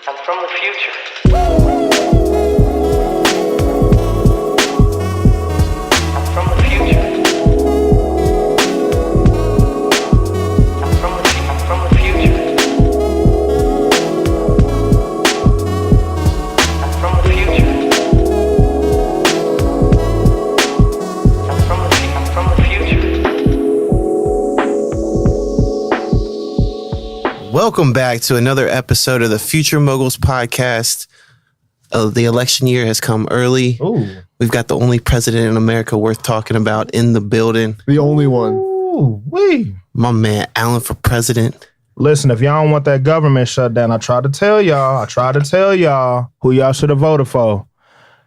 I'm from the future. I'm from the future. I'm from the future. I'm from the future. I'm from the future. Welcome back to another episode of the Future Moguls Podcast. The election year has come early. Ooh. We've got the only president in America worth talking about in the building. The only one. Ooh, wee. My man, Allen4President. Listen, if y'all don't want that government shut down, I tried to tell y'all who y'all should have voted for.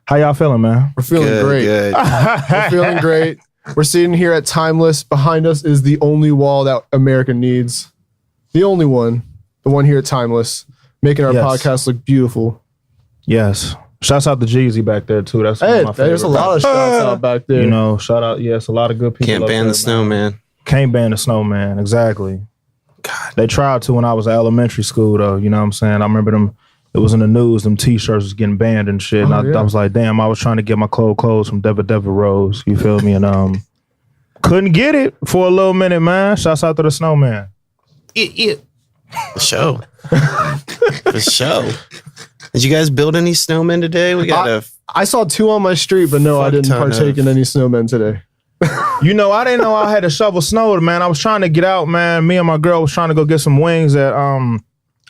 How y'all feeling, man? We're feeling great. Good. We're feeling great. We're sitting here at Timeless. Behind us is the only wall that America needs. The only one. The one here at Timeless. Making our podcast look beautiful. Yes. Shouts out to Jeezy back there, too. That's Hey, one of my there's a favorite lot of shouts out back there. You know, shout out. Yes, a lot of good people. Can't up ban there, the snowman. Can't ban the snowman. Exactly. God. They tried to when I was at elementary school, though. You know what I'm saying? I remember them. It was in the news. Them T-shirts was getting banned and shit. And I was like, damn, I was trying to get my clothes from Deva Rose. You feel me? And couldn't get it for a little minute, man. Shouts out to the snowman. For sure. For sure. Did you guys build any snowmen today? We got I saw two on my street, but no, I didn't partake in any snowmen today. You know, I didn't know I had to shovel snow, man. I was trying to get out, man. Me and my girl was trying to go get some wings at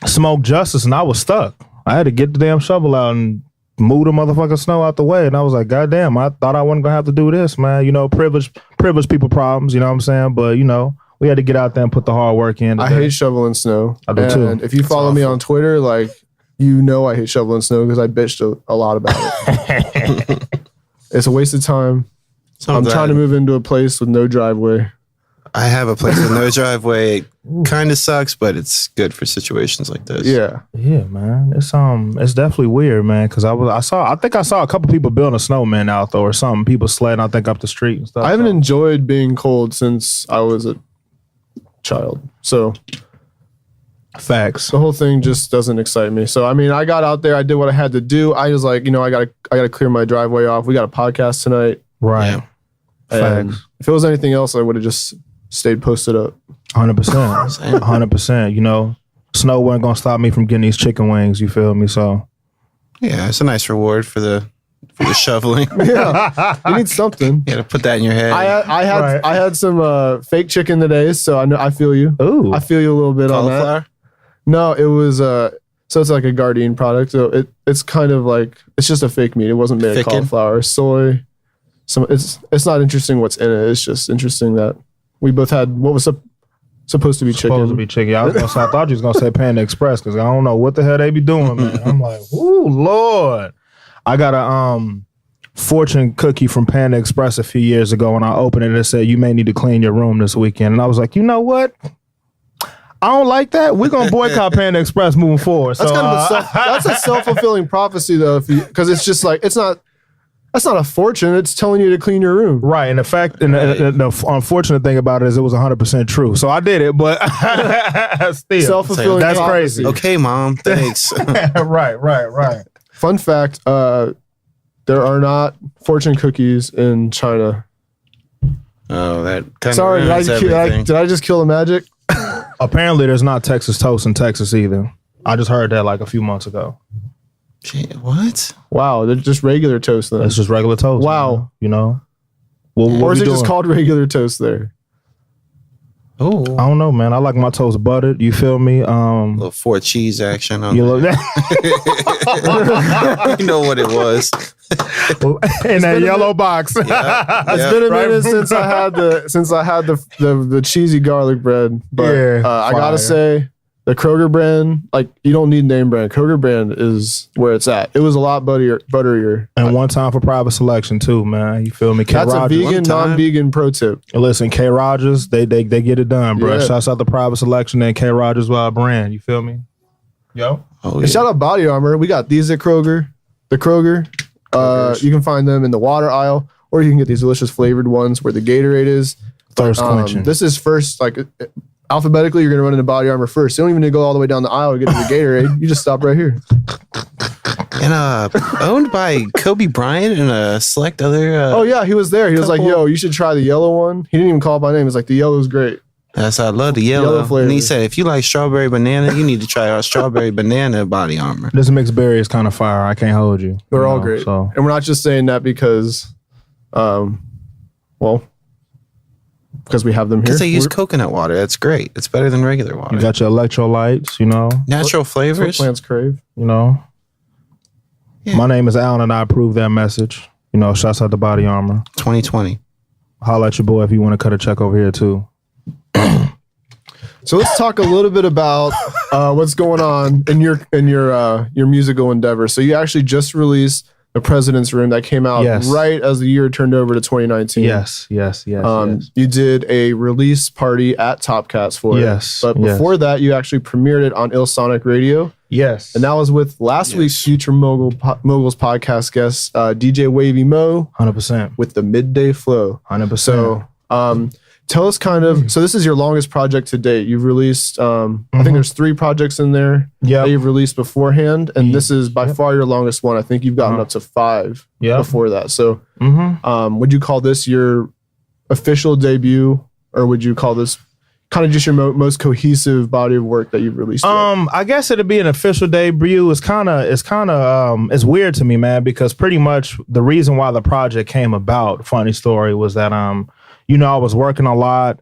Smoke Justice, and I was stuck. I had to get the damn shovel out and move the motherfucking snow out the way. And I was like, God damn, I thought I wasn't going to have to do this, man. You know, privileged people problems, you know what I'm saying? But, you know, we had to get out there and put the hard work in. I hate shoveling snow. I do too. And if you follow me on Twitter, like, you know I hate shoveling snow because I bitched a lot about it. It's a waste of time. I'm trying to move into a place with no driveway. I have a place with no driveway. Kind of sucks, but it's good for situations like this. Yeah. Yeah, man. It's definitely weird, man. Because I think I saw a couple people building a snowman out though, or something. People sledding, I think, up the street and stuff. I haven't enjoyed being cold since I was a child. So facts. The whole thing just doesn't excite me. So I mean, I got out there, I did what I had to do. I was like, you know, I gotta clear my driveway off. We got a podcast tonight. Right. Yeah. And if it was anything else, I would have just stayed posted up. 100%. 100%. You know, snow wasn't gonna stop me from getting these chicken wings, you feel me? So yeah, it's a nice reward for the shoveling. Yeah. You need something. You gotta put that in your head. I had some fake chicken today, so I feel you. Ooh. I feel you a little bit on that. Cauliflower? No, it was so it's like a Gardein product. So it's kind of like it's just a fake meat. It wasn't made of cauliflower, soy. It's not interesting what's in it. It's just interesting that we both had what was supposed to be chicken. Supposed to be chicken. I thought you was gonna say Panda Express because I don't know what the hell they be doing, man. I'm like, ooh, Lord. I got a fortune cookie from Panda Express a few years ago, and I opened it and it said, "You may need to clean your room this weekend." And I was like, you know what? I don't like that. We're gonna boycott Panda Express moving forward. That's so, kind of that's a self-fulfilling prophecy, though, because it's just like that's not a fortune. It's telling you to clean your room, right? And the fact, and the unfortunate thing about it is, it was 100% true. So I did it, but still, self-fulfilling. That's prophecy. crazy. Okay, Mom. Thanks. Right. Fun fact: there are not fortune cookies in China. Oh, that kind of Sorry, ruins everything. did I just kill the magic? Apparently, there's not Texas toast in Texas either. I just heard that like a few months ago. What? Wow, they're just regular toast then. It's just regular toast. Wow. You know? What or is it doing? just called regular toast there? Oh, I don't know, man. I like my toast buttered. You feel me? little 4 cheese action on You look You know what it was. in that yellow box. It's been a minute since I had the cheesy garlic bread. But I gotta say, the Kroger brand, like you don't need name brand. Kroger brand is where it's at. It was a lot butterier. And one time for private selection too, man. You feel me? K That's Rogers. a vegan, non-vegan pro tip. Listen, K Rogers, they get it done, bro. Yeah. Shouts out the private selection and K Rogers brand. You feel me? Yo. Oh, And shout out Body Armor. We got these at Kroger. The Kroger. You can find them in the water aisle, or you can get these delicious flavored ones where the Gatorade is. Thirst quenching. This is first, like alphabetically, you're going to run into Body Armor first. You don't even need to go all the way down the aisle to get to the Gatorade. You just stop right here. And owned by Kobe Bryant and a select other. Oh yeah, he was there. He was like, "Yo, you should try the yellow one." He didn't even call it by name. He's like, "The yellow's great." Yes, I love the yellow. Yellow flavor. And he said, if you like strawberry banana, you need to try our strawberry banana Body Armor. This mixed berry is kind of fire. I can't hold you. They're all great. So. And we're not just saying that because, because we have them here. Because they use coconut water. That's great. It's better than regular water. You got your electrolytes, Natural flavors. What plants crave. Yeah. My name is Allen, and I approve that message. Shouts out to Body Armor. 2020. Holla at your boy if you want to cut a check over here too. So let's talk a little bit about what's going on in your musical endeavor. So you actually just released The President's Room that came out right as the year turned over to 2019. Yes. You did a release party at Top Cats for it. But before that, you actually premiered it on Sonic Radio. Yes. And that was with last week's Future Moguls Podcast guest, DJ Wavy Mo. 100%. With the Midday Flow. 100%. So tell us so this is your longest project to date. You've released, I think there's 3 projects in there that you've released beforehand. And this is by far your longest one. I think you've gotten up to 5 before that. So would you call this your official debut, or would you call this kind of just your most cohesive body of work that you've released? I guess it'd be an official debut. It's weird to me, man, because pretty much the reason why the project came about, funny story, was that I was working a lot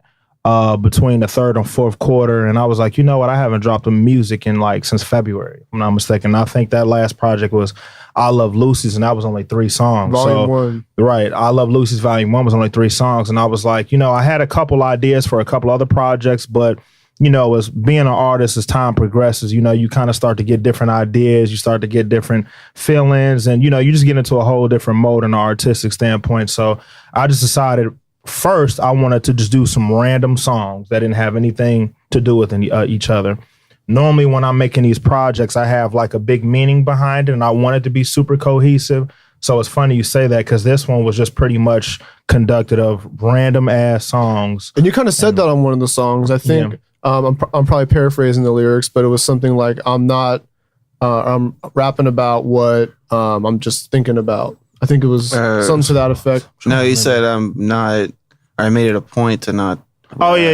between the third and fourth quarter, and I was like, you know what, I haven't dropped the music in since February, if I'm not mistaken. I think that last project was I Love Lucy's, and that was only 3 songs. Volume 1. Right. I Love Lucy's Volume 1 was only 3 songs, and I was like, I had a couple ideas for a couple other projects, but as being an artist, as time progresses, you kind of start to get different ideas, you start to get different feelings, and you just get into a whole different mode in an artistic standpoint. So I just decided first I wanted to just do some random songs that didn't have anything to do with each other. Normally when I'm making these projects, I have a big meaning behind it, and I want it to be super cohesive. So it's funny you say that, because this one was just pretty much conducted of random ass songs. And you kind of said that on one of the songs. I think I'm probably paraphrasing the lyrics, but it was something like, I'm rapping about what I'm just thinking about. I think it was something to that effect. No, you said I made it a point to not. Oh yeah.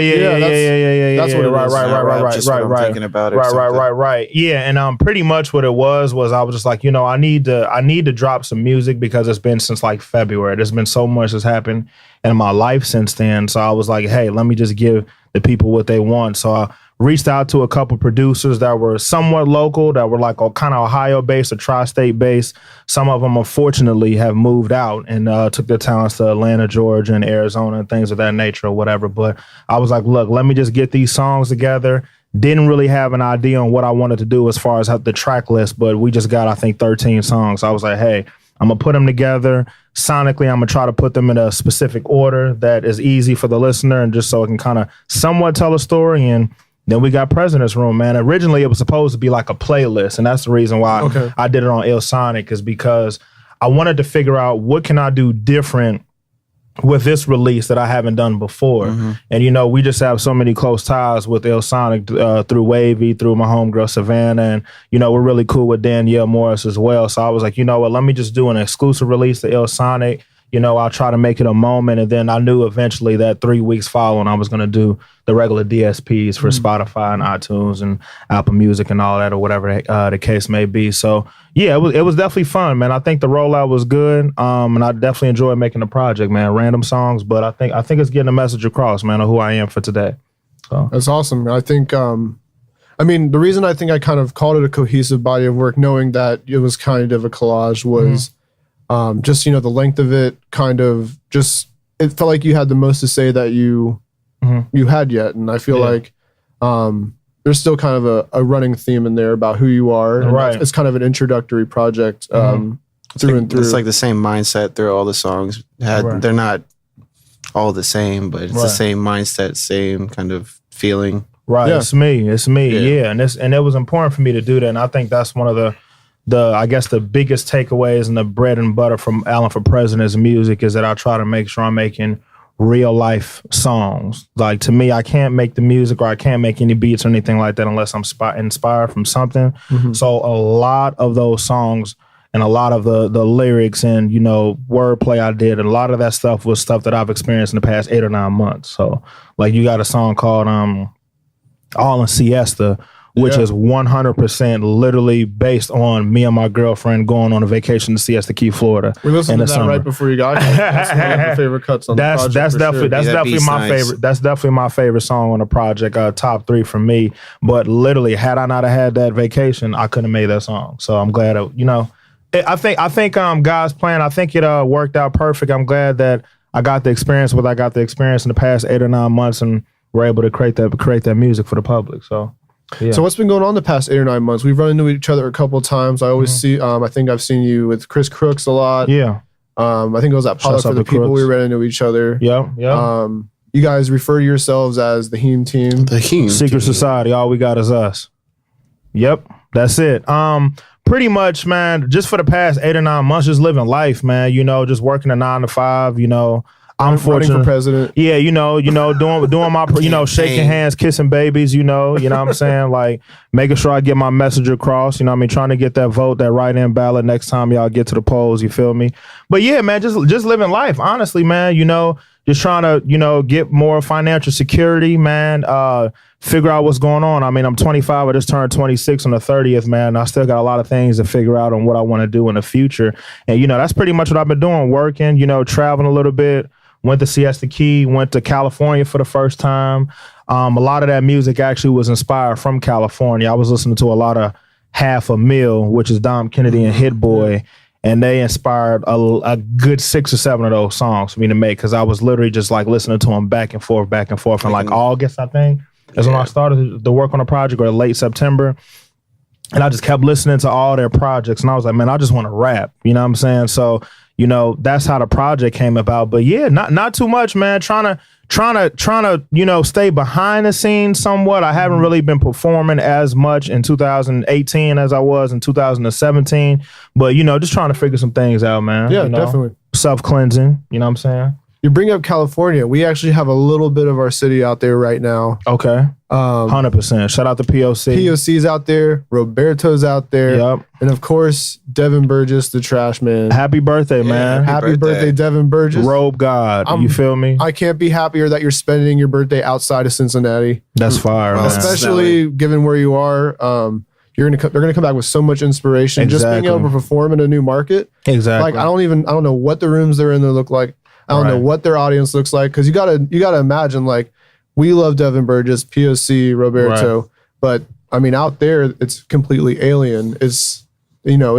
That's what it was. Right. Thinking about it. Right. Yeah, and pretty much what it was I was just like, I need to drop some music, because it's been since February. There's been so much that's happened in my life since then. So I was like, hey, let me just give the people what they want. So I reached out to a couple producers that were somewhat local, that were kind of Ohio based or tri-state based. Some of them, unfortunately, have moved out and took their talents to Atlanta, Georgia, and Arizona, and things of that nature or whatever. But I was like, look, let me just get these songs together. Didn't really have an idea on what I wanted to do as far as the track list, but we just got, I think, 13 songs. I was like, hey, I'm going to put them together. Sonically, I'm going to try to put them in a specific order that is easy for the listener, and just so it can kind of somewhat tell a story. And then we got President's Room, man. Originally, it was supposed to be a playlist, and that's the reason why I did it on Sonic, is because I wanted to figure out what can I do different with this release that I haven't done before. And, we just have so many close ties with Sonic through Wavy, through my homegirl Savannah, and, we're really cool with Danielle Morris as well. So I was like, you know what, let me just do an exclusive release to Sonic. I'll try to make it a moment. And then I knew eventually that 3 weeks following, I was going to do the regular DSPs for Spotify and iTunes and Apple Music and all that, or whatever the case may be. So yeah, it was definitely fun, man. I think the rollout was good. And I definitely enjoyed making the project, man. Random songs, but I think it's getting a message across, man, of who I am for today. So that's awesome. I think, the reason I think I kind of called it a cohesive body of work, knowing that it was kind of a collage, was just, the length of it, kind of just, it felt like you had the most to say that you had yet. And I feel like there's still kind of a running theme in there about who you are. And it's kind of an introductory project through and through. It's the same mindset through all the songs. They're not all the same, but it's the same mindset, same kind of feeling. Right. Yeah. It's me. Yeah. And it was important for me to do that. And I think that's one of the I guess the biggest takeaways and the bread and butter from Allen4President's music is that I try to make sure I'm making real life songs. Like, to me, I can't make the music or I can't make any beats or anything like that unless I'm inspired from something. So a lot of those songs and a lot of the lyrics and, you know, wordplay I did, and a lot of that stuff was stuff that I've experienced in the past 8 or 9 months. So, like, you got a song called All in Siesta, which is 100% literally based on me and my girlfriend going on a vacation to Siesta Key, Florida. We listened to that summer. right before you got here. That's one of my favorite cuts on the project. That's definitely my nice. favorite. That's definitely my favorite song on the project. Top 3 for me. But literally, had I not have had that vacation, I couldn't have made that song. So I'm glad that, you know, I think God's plan, I think it worked out perfect. I'm glad that I got the experience what I got the experience in the past 8 or 9 months, and we're able to create that music for the public. So. Yeah. So what's been going on the past 8 or 9 months? We've run into each other a couple of times. I always see, I think I've seen you with Chris Crooks a lot. Yeah. I think it was at Pollock for the People. Crooks. We ran into each other. Yeah. You guys refer to yourselves as the Heme Team. The Heme Secret Society. All we got is us. Yep. That's it. Pretty much, man, just for the past 8 or 9 months, just living life, man, you know, just working a 9 to 5, you know. I'm running for president. Yeah, you know, doing my, you know, shaking hands, kissing babies, you know what I'm saying? Like, making sure I get my message across, you know what I mean? Trying to get that vote, that write-in ballot next time y'all get to the polls, you feel me? But yeah, man, just living life, honestly, man, you know, just trying to, you know, get more financial security, man, figure out what's going on. I mean, I'm 25, I just turned 26 on the 30th, man. I still got a lot of things to figure out on what I want to do in the future. And, you know, that's pretty much what I've been doing, working, you know, traveling a little bit. Went to Siesta Key, went to California for the first time. A lot of that music actually was inspired from California. I was listening to a lot of Half a Meal, which is Dom Kennedy and Hit Boy, and they inspired a good 6 or 7 of those songs for me to make, because I was literally just like listening to them back and forth. And like August, I think, is when I started to work on a project, or late September. And I just kept listening to all their projects, and I was like, man, I just want to rap. You know what I'm saying? So, you know, that's how the project came about. But yeah, not too much, man. Trying to, you know, stay behind the scenes somewhat. I haven't really been performing as much in 2018 as I was in 2017. But, you know, just trying to figure some things out, man. Yeah, you know? definitely. Self-cleansing, you know what I'm saying? You bring up California. We actually have a little bit of our city out there right now. Okay. 100%. Shout out to POC. POC's out there. Roberto's out there. Yep. And of course, Devin Burgess, the trash man. Happy birthday, man. Happy birthday, Devin Burgess. Robe God. You feel me? I can't be happier that you're spending your birthday outside of Cincinnati. That's fire, man. Especially given where you are. They're gonna come back with so much inspiration. Exactly. Just being able to perform in a new market. Exactly. Like I don't know what the rooms they're in there look like. I don't know what their audience looks like, because you gotta imagine, like, we love Devin Burgess, POC, Roberto, but I mean out there it's completely alien. It's, you know,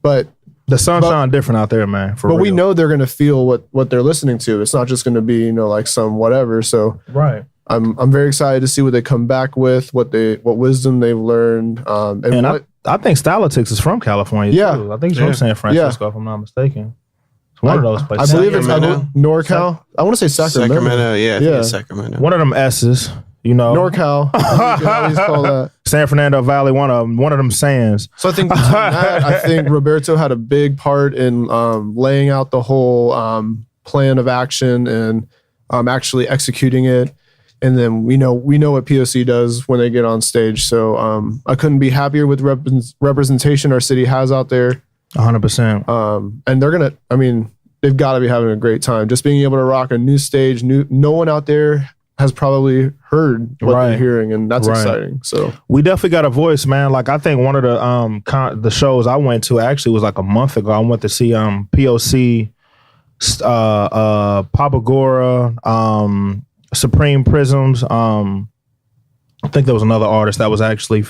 but the sunshine different out there, man. But we know they're gonna feel what they're listening to. It's not just gonna be, you know, like some whatever. So right. I'm very excited to see what they come back with, what wisdom they've learned. I think Stylitics is from California too. I think he's from San Francisco, if I'm not mistaken. It's one of those places. I believe it's NorCal. I want to say Sacramento. Yeah, I think it's Sacramento. One of them S's, you know. NorCal. I always call that. San Fernando Valley, one of them sands. So I think I think Roberto had a big part in laying out the whole plan of action and actually executing it. And then we know what POC does when they get on stage. So I couldn't be happier with representation our city has out there. 100%. And they've got to be having a great time. Just being able to rock a new stage. No one out there has probably heard what they're hearing, and that's exciting. So we definitely got a voice, man. Like, I think one of the shows I went to actually was like a month ago. I went to see POC, Papagora, Supreme Prisms. I think there was another artist that was actually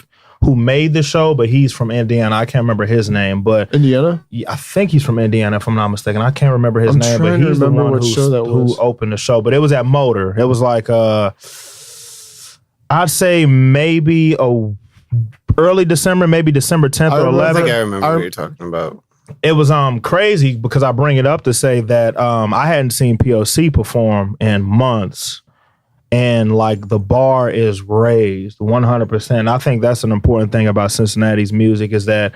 who made the show, but he's from Indiana. I can't remember his name, but Indiana. I think he's from Indiana, if I'm not mistaken. I can't remember his name, but he's the one who opened the show. But it was at Motor. It was like I'd say maybe early December, maybe December 10th or 11th. I think I remember what you're talking about. It was crazy because I bring it up to say that I hadn't seen POC perform in months. And like the bar is raised 100%. I think that's an important thing about Cincinnati's music is that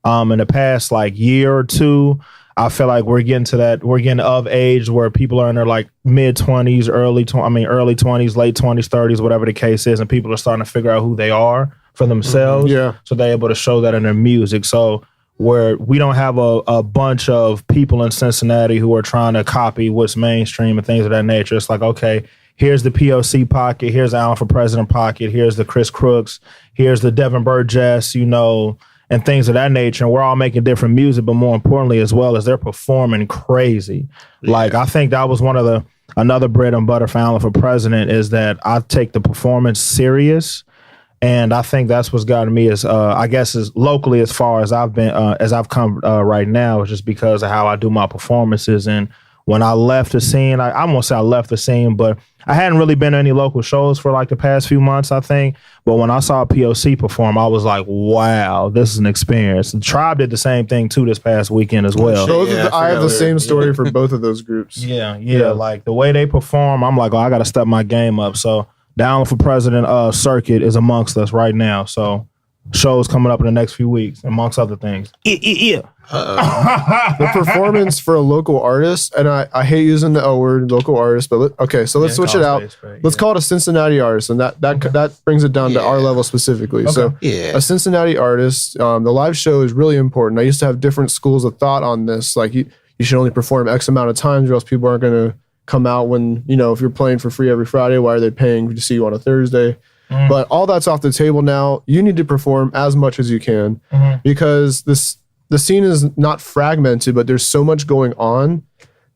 in the past like year or two, I feel like we're getting of age where people are in their like mid 20s, early 20s, late 20s, 30s, whatever the case is, and people are starting to figure out who they are for themselves. Yeah. So they're able to show that in their music. So where we don't have a bunch of people in Cincinnati who are trying to copy what's mainstream and things of that nature. It's like, okay, here's the POC pocket, here's the Allen4President pocket, here's the Chris Crooks, here's the Devin Burgess, and things of that nature. And we're all making different music, but more importantly, as well as they're performing crazy. Yeah. Like, I think that was another bread and butter for Allen4President is that I take the performance serious. And I think that's what's gotten me as locally as far as I've come right now, is just because of how I do my performances. And when I left the scene, I won't say I left the scene, but I hadn't really been to any local shows for like the past few months, I think. But when I saw POC perform, I was like, wow, this is an experience. And Tribe did the same thing too this past weekend as well. I have the same story for both of those groups. Yeah. Like the way they perform, I'm like, I got to step my game up. So the Allen4President circuit is amongst us right now. So shows coming up in the next few weeks, amongst other things. Yeah. The performance for a local artist, and I hate using the L word, local artist, but let's switch it out. Let's call it a Cincinnati artist, and that brings it down to our level specifically. Okay. So a Cincinnati artist, the live show is really important. I used to have different schools of thought on this. Like you should only perform X amount of times, or else people aren't going to come out when, if you're playing for free every Friday, why are they paying to see you on a Thursday? But all that's off the table now. You need to perform as much as you can because the scene is not fragmented, but there's so much going on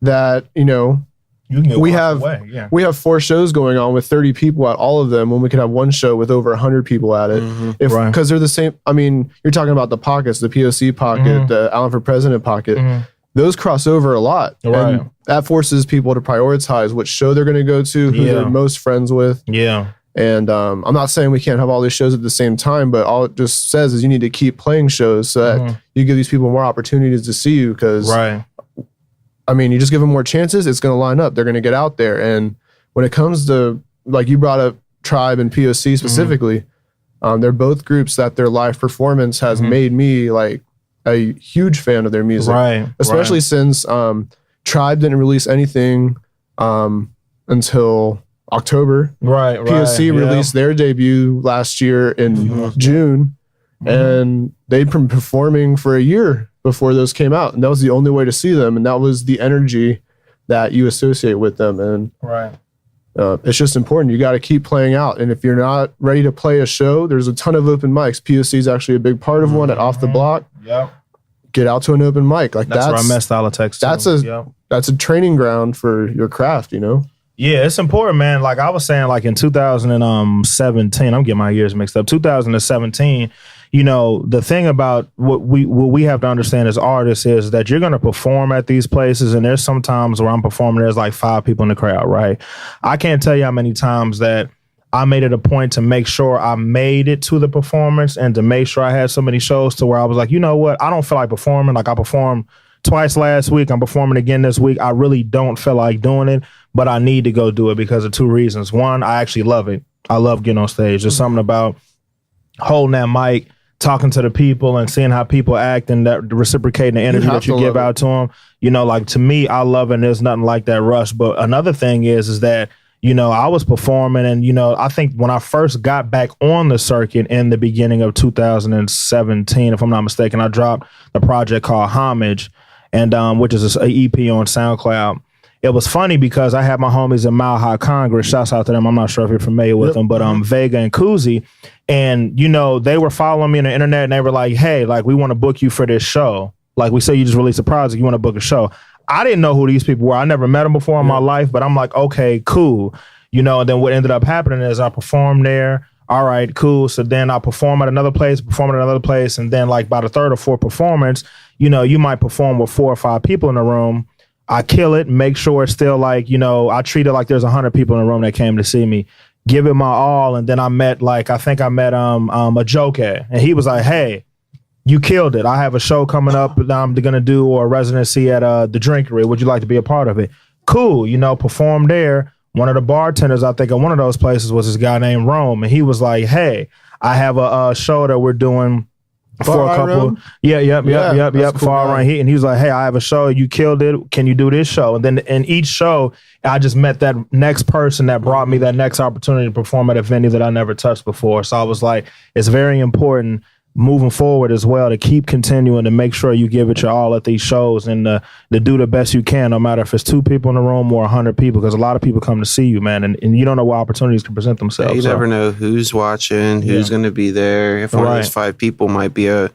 that, we have 4 shows going on with 30 people at all of them when we could have one show with over 100 people at it. Because they're the same. I mean, you're talking about the pockets, the POC pocket, the Allen4President pocket. Those cross over a lot. Right. And that forces people to prioritize which show they're going to go to, who they're most friends with. Yeah. And I'm not saying we can't have all these shows at the same time, but all it just says is you need to keep playing shows so that you give these people more opportunities to see you. Because, I mean, you just give them more chances, it's going to line up. They're going to get out there. And when it comes to, like you brought up Tribe and POC specifically, they're both groups that their live performance has made me like a huge fan of their music. Especially since Tribe didn't release anything until October. POC released their debut last year in June, and they'd been performing for a year before those came out, and that was the only way to see them, and that was the energy that you associate with them. And it's just important. You got to keep playing out, and if you're not ready to play a show, there's a ton of open mics. POC is actually a big part of one at Off the Block. Get out to an open mic. Like that's where I met Style of Text. That's a training ground for your craft, Yeah, it's important, man. Like I was saying, like in 2017, I'm getting my years mixed up. 2017, the thing about what we have to understand as artists is that you're going to perform at these places, and there's some times where I'm performing, there's like 5 people in the crowd, right? I can't tell you how many times that I made it a point to make sure I made it to the performance and to make sure I had so many shows to where I was like, you know what? I don't feel like performing. Like I performed twice last week. I'm performing again this week. I really don't feel like doing it, but I need to go do it because of 2 reasons. One, I actually love it. I love getting on stage. There's something about holding that mic, talking to the people and seeing how people act and that reciprocating the energy that you give out to them. Like to me, I love it. And there's nothing like that rush. But another thing is that, I was performing and, I think when I first got back on the circuit in the beginning of 2017, if I'm not mistaken, I dropped a project called Homage, and which is an EP on SoundCloud. It was funny because I had my homies in Mile High Congress. Shouts out to them. I'm not sure if you're familiar with them, but Vega and Kuzi. And, they were following me on the internet and they were like, hey, like, we want to book you for this show. Like, we say you just released a project, you want to book a show. I didn't know who these people were. I never met them before in my life, but I'm like, okay, cool. And then what ended up happening is I performed there. All right, cool. So then I perform at another place, and then like by the 3rd or 4th performance, you might perform with 4 or 5 people in the room. I kill it, make sure it's still like, I treat it like there's 100 people in the room that came to see me, give it my all. And then I met a Joke, and he was like, hey, you killed it. I have a show coming up that I'm going to do or a residency at the Drinkery. Would you like to be a part of it? Cool. Perform there. One of the bartenders, I think, at one of those places was this guy named Rome. And he was like, hey, I have a show that we're doing for a couple. Yep. Cool Far guy. Run Heat. And he was like, hey, I have a show. You killed it. Can you do this show? And then in each show, I just met that next person that brought me that next opportunity to perform at a venue that I never touched before. So I was like, it's very important moving forward as well to keep continuing to make sure you give it your all at these shows and to do the best you can, no matter if it's 2 people in the room or 100 people, because a lot of people come to see you, man, and you don't know what opportunities can present themselves. You never know who's watching, who's going to be there. If one of those 5 people might be a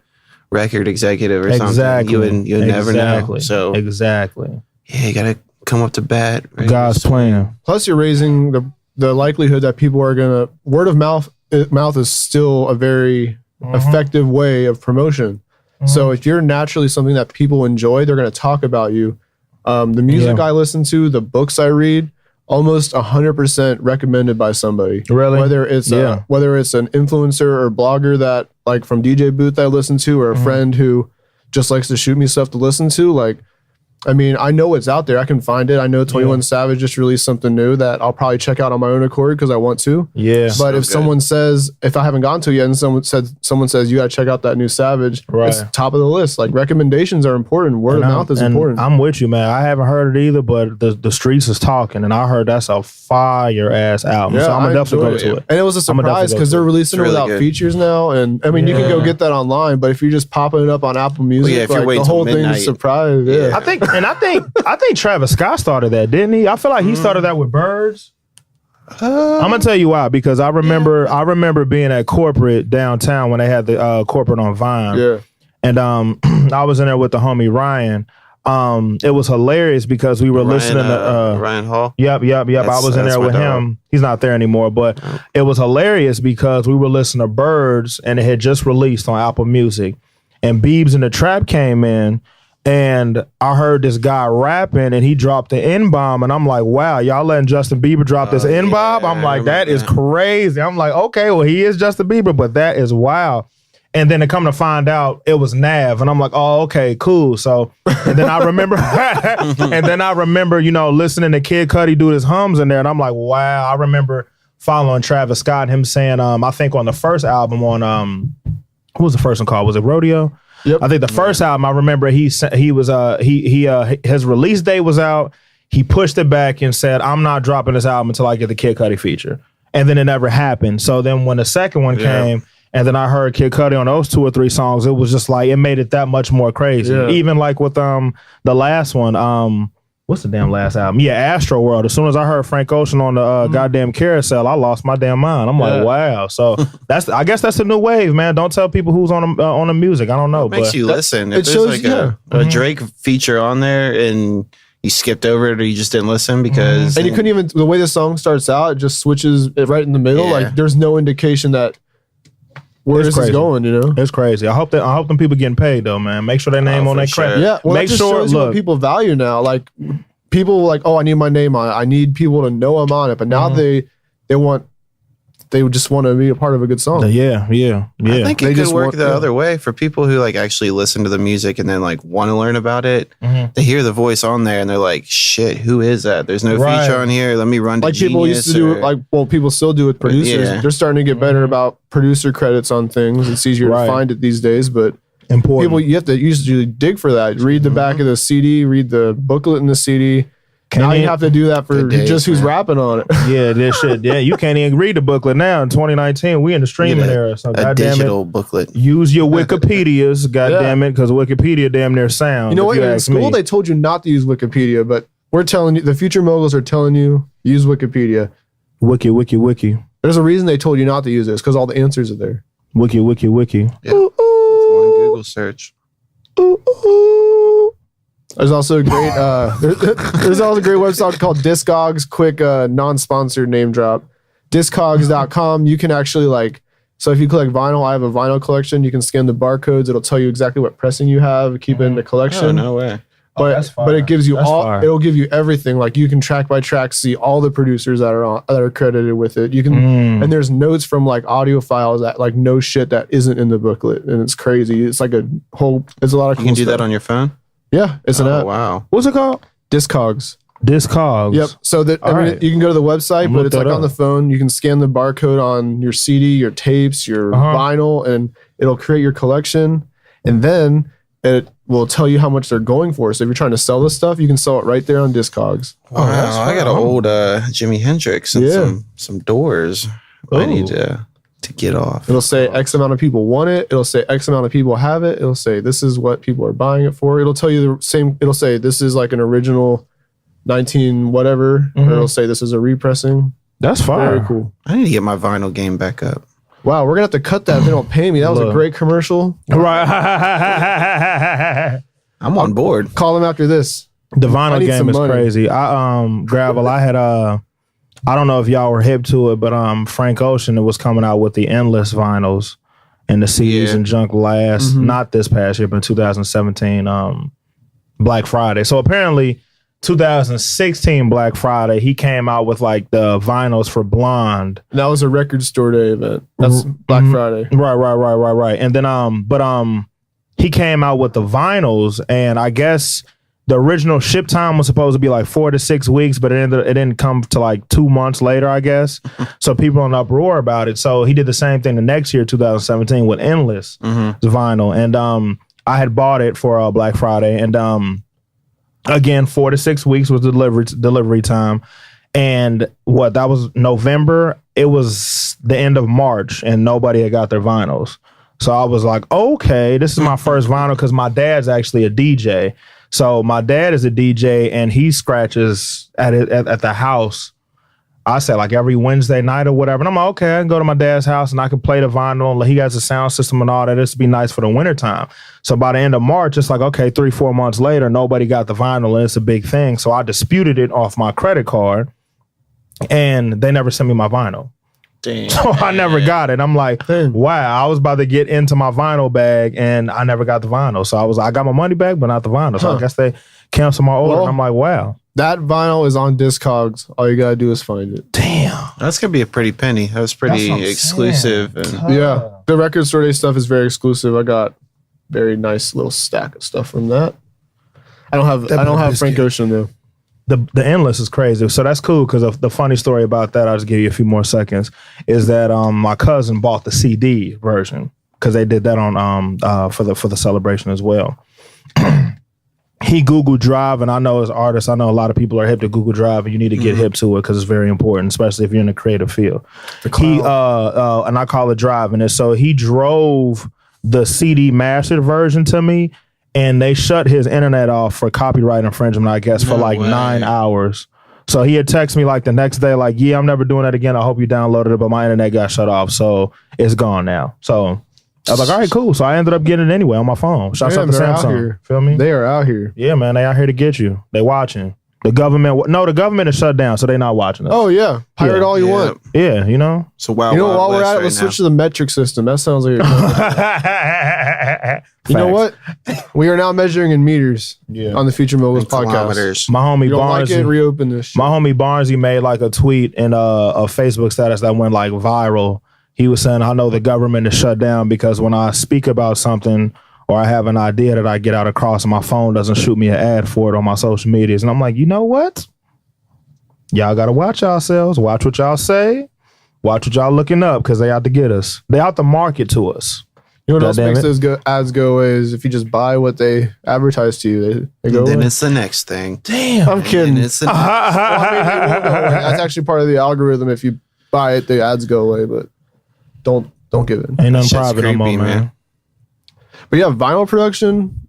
record executive or something, you would never know. So exactly, yeah, you got to come up to bat. Right? God's plan. Plus, you're raising the likelihood that people are gonna word of mouth is still a very effective way of promotion. So if you're naturally something that people enjoy, they're gonna talk about you. The music I listen to, the books I read, almost 100% recommended by somebody. Really? Whether it's an influencer or blogger that like from DJ Booth I listen to, or a friend who just likes to shoot me stuff to listen to, like. I mean, I know it's out there. I can find it. I know 21 Savage just released something new that I'll probably check out on my own accord because I want to. Yeah. But if someone says, if I haven't gone to it yet and someone says, you got to check out that new Savage, it's top of the list. Like recommendations are important. Word of mouth is important. I'm with you, man. I haven't heard it either, but the streets is talking, and I heard that's a fire ass album. So I'm going to definitely go to it. And it was a surprise because they're releasing it without features now. And I mean, you can go get that online, but if you're just popping it up on Apple Music, if you're waiting the whole till thing is a surprise. Yeah. I think Travis Scott started that, didn't he? I feel like he started that with Birds. I'm gonna tell you why, because I remember being at corporate downtown when they had the corporate on Vine. Yeah. And I was in there with the homie Ryan. It was hilarious because we were listening to Ryan Hall. Yep. I was in there with him. He's not there anymore, but it was hilarious because we were listening to Birds and it had just released on Apple Music. And Biebs and the Trap came in. And I heard this guy rapping and he dropped the N-bomb. And I'm like, wow, y'all letting Justin Bieber drop this N-bomb? I'm like, that is crazy. I'm like, okay, well, he is Justin Bieber, but that is wild. And then to come to find out, it was Nav. And I'm like, oh, okay, cool. So, and then I remember, listening to Kid Cudi do his hums in there. And I'm like, wow, I remember following Travis Scott and him saying, I think on the first album on, what was the first one called? Was it Rodeo? Yep. I think the first album, I remember his release date was out. He pushed it back and said, I'm not dropping this album until I get the Kid Cudi feature. And then it never happened. So then when the second one came, and then I heard Kid Cudi on those 2 or 3 songs, it was just like, it made it that much more crazy. Yeah. Even like with the last one, what's the damn last album? Yeah, Astro World. As soon as I heard Frank Ocean on the goddamn carousel, I lost my damn mind. I'm like, wow. So I guess that's the new wave, man. Don't tell people who's on the music. I don't know. It makes you listen. If it there's shows, a Drake feature on there and you skipped over it or you just didn't listen because... And you couldn't even... The way the song starts out, it just switches it right in the middle. Like there's no indication that where this is going, It's crazy. I hope them people getting paid though, man. Make sure their name on that credit. Yeah, well, make sure what people value now. Like people like, oh, I need my name on it. I need people to know I'm on it. But now they just want to be a part of a good song. Yeah. I think it could work the other way for people who like actually listen to the music and then like want to learn about it. They hear the voice on there and they're like, shit, who is that? There's no feature on here. Let me run to people Genius used to do people still do with producers. They're starting to get better about producer credits on things. It's easier to find it these days, but important. People, you have to usually dig for that. Read the back of the CD, read the booklet in the CD. Now you have to do that for just who's rapping on it. Yeah, this shit. Yeah, you can't even read the booklet now in 2019. We in the streaming era. So a digital booklet. Use your Wikipedias, goddamn it, because Wikipedia damn near sound. You know what? In school they told you not to use Wikipedia, but we're telling you, the Future Moguls are telling you use Wikipedia. Wiki. There's a reason they told you not to use this because all the answers are there. Wiki. Yeah. One Google search. There's also a great there's also a great website called Discogs. Quick non-sponsored name drop. Discogs.com. You can actually so if you collect vinyl, I have a vinyl collection. You can scan the barcodes. It'll tell you exactly what pressing you have. Keep it in the collection. Oh, no way. But it gives you it'll give you everything. Like you can track by track see all the producers that are credited with it. You can and there's notes from audio files that no shit that isn't in the booklet, and it's crazy. It's like a whole. It's a lot of. You can do that on your phone. Yeah, it's an app. Wow. What's it called? Discogs. Discogs. Yep. So you can go to the website, but it's on the phone. You can scan the barcode on your CD, your tapes, your vinyl, and It'll create your collection, and then it will tell you how much they're going for. So if you're trying to sell this stuff, you can sell it right there on Discogs. Wow, I got an old Jimi Hendrix and some Doors. Ooh. I need to get off. It'll say X amount of people want it. It'll say X amount of people have it. It'll say this is what people are buying it for. It'll tell you the same. It'll say this is like an original 19 whatever, or it'll say this is a repressing. That's fire. Very cool. I need to get my vinyl game back up. Wow, we're gonna have to cut that if they don't pay me. That was a great commercial. Right. I'm on board. Call them after this. The vinyl game is crazy. Gravel, I had I don't know if y'all were hip to it, but Frank Ocean was coming out with the Endless vinyls and the CDs and junk last, not this past year, but in 2017, Black Friday. So apparently 2016 Black Friday, he came out with like the vinyls for Blonde. That was a record store day event. That's Black Friday. Right. And then he came out with the vinyls, and I guess the original ship time was supposed to be like 4 to 6 weeks, but it didn't come to like 2 months later, I guess. So people are in uproar about it. So he did the same thing the next year, 2017, with Endless vinyl. And I had bought it for Black Friday. And again, 4 to 6 weeks was delivery time. And that was November. It was the end of March, and nobody had got their vinyls. So I was like, okay, this is my first vinyl, because my dad's actually a DJ. So my dad is a DJ, and he scratches at the house. I said like every Wednesday night or whatever. And I'm like, okay, I can go to my dad's house and I can play the vinyl. He has a sound system and all that. This would be nice for the wintertime. So by the end of March, it's like, okay, 3-4 months later, nobody got the vinyl, and it's a big thing. So I disputed it off my credit card, and they never sent me my vinyl. Damn. So I never got it. I'm like, wow, I was about to get into my vinyl bag, and I never got the vinyl. So I got my money back, but not the vinyl. So I guess they canceled my order. And I'm like, wow. That vinyl is on Discogs. All you gotta do is find it. Damn. That's gonna be a pretty penny. That was pretty exclusive. And yeah, the record store day stuff is very exclusive. I got very nice little stack of stuff from that. I don't have Frank Ocean though. The Endless is crazy. So that's cool, because the funny story about that, I'll just give you a few more seconds, is that my cousin bought the CD version, because they did that on for the celebration as well. He Google Drive, and I know as artists, I know a lot of people are hip to Google Drive, and you need to get hip to it because it's very important, especially if you're in the creative field. He and I call it Drive, and so he drove the CD mastered version to me, and they shut his internet off for copyright infringement, I guess, for 9 hours. So he had texted me like the next day, like, yeah, I'm never doing that again. I hope you downloaded it, but my internet got shut off, so it's gone now. So I was like, all right, cool. So I ended up getting it anyway on my phone. Shouts out to Samsung. Feel me? They are out here. Yeah, man, they out here to get you. They watching. The government is shut down, so they not watching us. Oh yeah, pirate all you want. Yeah, you know. So while we're at it, let's switch to the metric system. That sounds like you know what? We are now measuring in meters on the Future Moguls podcast. Kilometers. My homie Barnes, like it, reopen this shit. My homie Barnes, he made like a tweet and a Facebook status that went like viral. He was saying, I know the government is shut down because when I speak about something or I have an idea that I get out across and my phone doesn't shoot me an ad for it on my social medias. And I'm like, you know what? Y'all got to watch yourselves. Watch what y'all say. Watch what y'all looking up, because they out to get us. They out to market to us. You know what else makes those ads go away is if you just buy what they advertise to you, they go away. Then it's the next thing. Damn. I'm kidding. It's the next. That's actually part of the algorithm. If you buy it, the ads go away, but don't give it. Ain't nothing private no more, man. But yeah, vinyl production,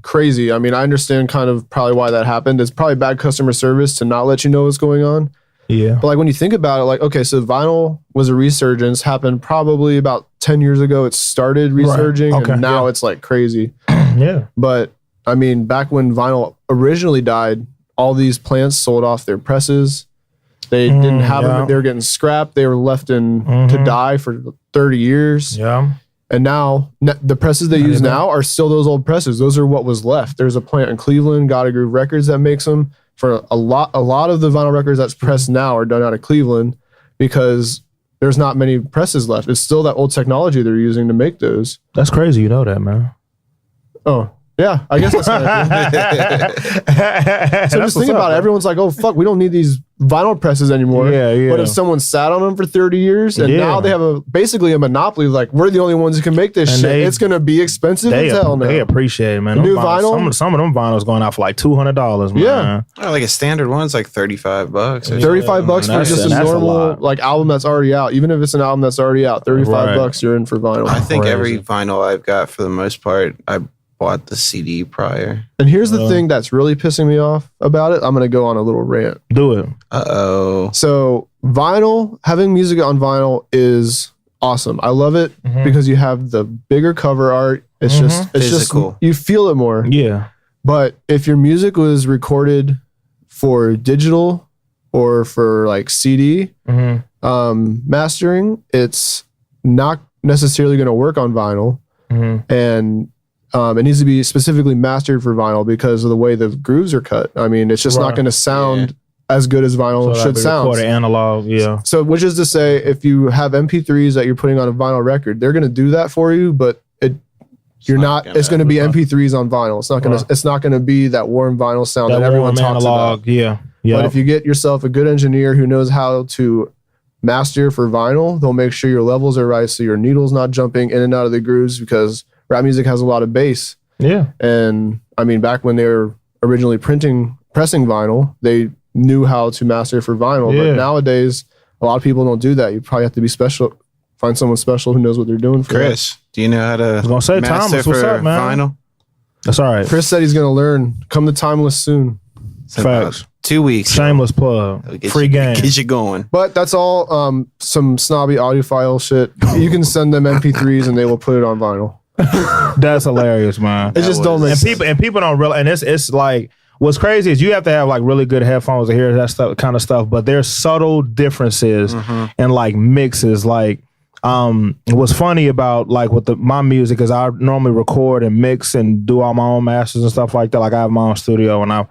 crazy. I mean, I understand kind of probably why that happened. It's probably bad customer service to not let you know what's going on. Yeah. But like when you think about it, like, okay, so vinyl was a resurgence, happened probably about 10 years ago. It started resurging, and now it's like crazy. Yeah. But I mean, back when vinyl originally died, all these plants sold off their presses. They didn't have them. They were getting scrapped. They were left to die for 30 years. Yeah. And now the presses they use now are still those old presses. Those are what was left. There's a plant in Cleveland, Gotta Groove Records, that makes them. For a lot of the vinyl records that's pressed now are done out of Cleveland because there's not many presses left. It's still that old technology they're using to make those. That's crazy. You know that, man. Oh, Yeah, I guess that's how I feel. So just think about it. Everyone's like, oh, fuck, we don't need these vinyl presses anymore. Yeah. But if someone sat on them for 30 years and now they have basically a monopoly, like, we're the only ones who can make this shit. It's going to be expensive as hell now. They appreciate it, man. New vinyl? Some of them vinyls going out for like $200, man. Yeah. Oh, like a standard one's like $35. $35 for just a normal like album that's already out. Even if it's an album that's already out, $35 you're in for vinyl. I think every vinyl I've got, for the most part, I bought the CD prior. And here's the thing that's really pissing me off about it. I'm going to go on a little rant. Do it. Uh-oh. So vinyl, having music on vinyl is awesome. I love it because you have the bigger cover art. It's just physical. You feel it more. Yeah. But if your music was recorded for digital or for like CD mastering, it's not necessarily going to work on vinyl. And it needs to be specifically mastered for vinyl because of the way the grooves are cut. I mean, it's just not going to sound as good as vinyl should sound. Recorded analog, yeah. So, which is to say, if you have MP3s that you're putting on a vinyl record, they're going to do that for you, but it's going to be MP3s on vinyl. It's not going to be that warm vinyl sound that everyone talks about. Yeah. But if you get yourself a good engineer who knows how to master for vinyl, they'll make sure your levels are right so your needle's not jumping in and out of the grooves, because rap music has a lot of bass. Yeah. And I mean, back when they were originally pressing vinyl, they knew how to master for vinyl. But nowadays, a lot of people don't do that. You probably have to be special. Find someone special who knows what they're doing for Chris, do you know how to master Thomas, for what's up, man? vinyl? That's all right. Chris said he's going to learn. Come to Timeless soon. Facts. 2 weeks. Shameless plug. Free game. Get you going. But that's all some snobby audiophile shit. You can send them MP3s and they will put it on vinyl. That's hilarious, man. It just don't make sense. And people don't realize, and it's like, what's crazy is you have to have like really good headphones to hear that stuff, kind of stuff, but there's subtle differences in like mixes. Like, what's funny about like with my music is I normally record and mix and do all my own masters and stuff like that. Like I have my own studio and I've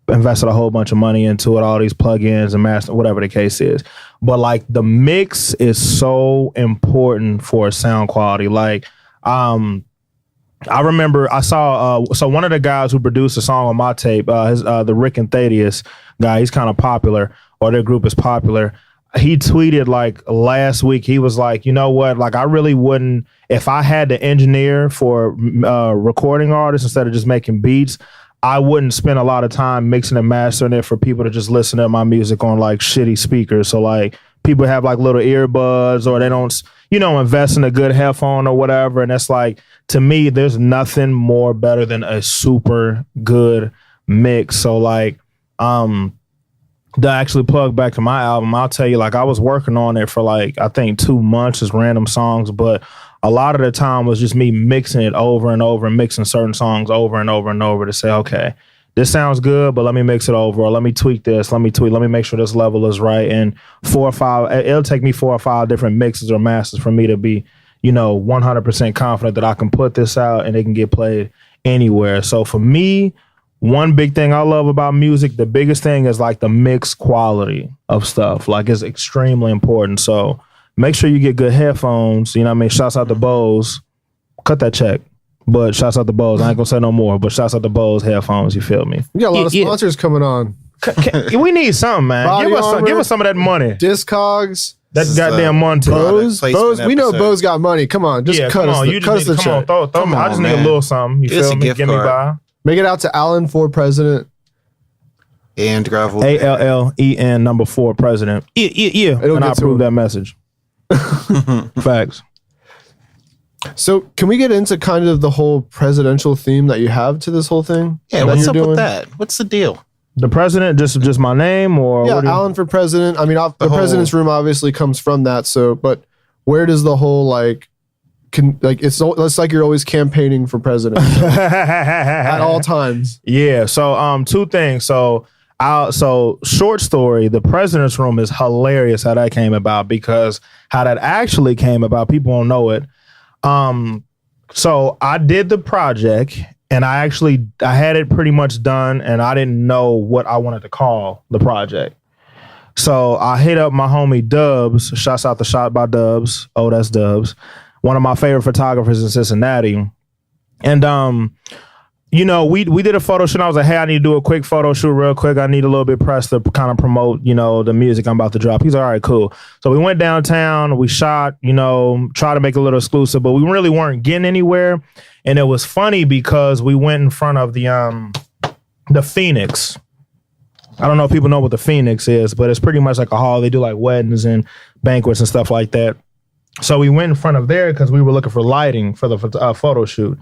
invested a whole bunch of money into it, all these plugins and master, whatever the case is. But like the mix is so important for sound quality. Like, I remember I saw so one of the guys who produced a song on my tape, the Rick and Thaddeus guy, he's kind of popular, or their group is popular. He tweeted like last week, he was like, you know what, like I really wouldn't, if I had to engineer for recording artists instead of just making beats, I wouldn't spend a lot of time mixing and mastering it for people to just listen to my music on like shitty speakers. So like people have like little earbuds, or they don't, invest in a good headphone or whatever. And that's like, to me, there's nothing more better than a super good mix. So like, to actually plug back to my album, I'll tell you, like I was working on it for like, I think 2 months, just random songs, but a lot of the time was just me mixing it over and over and mixing certain songs over and over and over to say, okay, this sounds good, but let me mix it over, or let me tweak this, let me make sure this level is right. And it'll take me 4 or 5 different mixes or masters for me to be, 100% confident that I can put this out and it can get played anywhere. So for me, one big thing I love about music, the biggest thing is like the mix quality of stuff. Like it's extremely important. So make sure you get good headphones. You know what I mean? Shouts out to Bose. Cut that check. But shouts out to Bose. I ain't gonna say no more, but shouts out to Bose headphones. You feel me? We got a lot of sponsors coming on. We need something, man. Give us some of that money. Discogs. That goddamn money. Bose. We know Bose got money. Come on. Just cut us the check. Throw me. I just need a little something. You feel me? Give me by. Make it out to Allen4President. And Gravel. ALLEN number 4 President. Yeah. And I approve that message. Facts. So can we get into kind of the whole presidential theme that you have to this whole thing? Yeah, what's up with that? What's the deal? The president, just my name, or yeah, Allen4President. I mean, the president's room obviously comes from that. So, but where does the whole it's like you're always campaigning for president at all times. Yeah. So 2 things. So short story, the president's room is hilarious how that came about, because how that actually came about, people don't know it. So I did the project and I had it pretty much done, and I didn't know what I wanted to call the project. So I hit up my homie Dubs. Shouts out to Shot by Dubs. Oh, that's Dubs. One of my favorite photographers in Cincinnati. And you know, we did a photo shoot. I was like, hey, I need to do a quick photo shoot real quick. I need a little bit of press to kind of promote, you know, the music I'm about to drop. He's like, all right, cool. So we went downtown, we shot, you know, try to make it a little exclusive, but we really weren't getting anywhere. And it was funny because we went in front of the Phoenix. I don't know if people know what the Phoenix is, but it's pretty much like a hall. They do like weddings and banquets and stuff like that. So we went in front of there because we were looking for lighting for the photo shoot.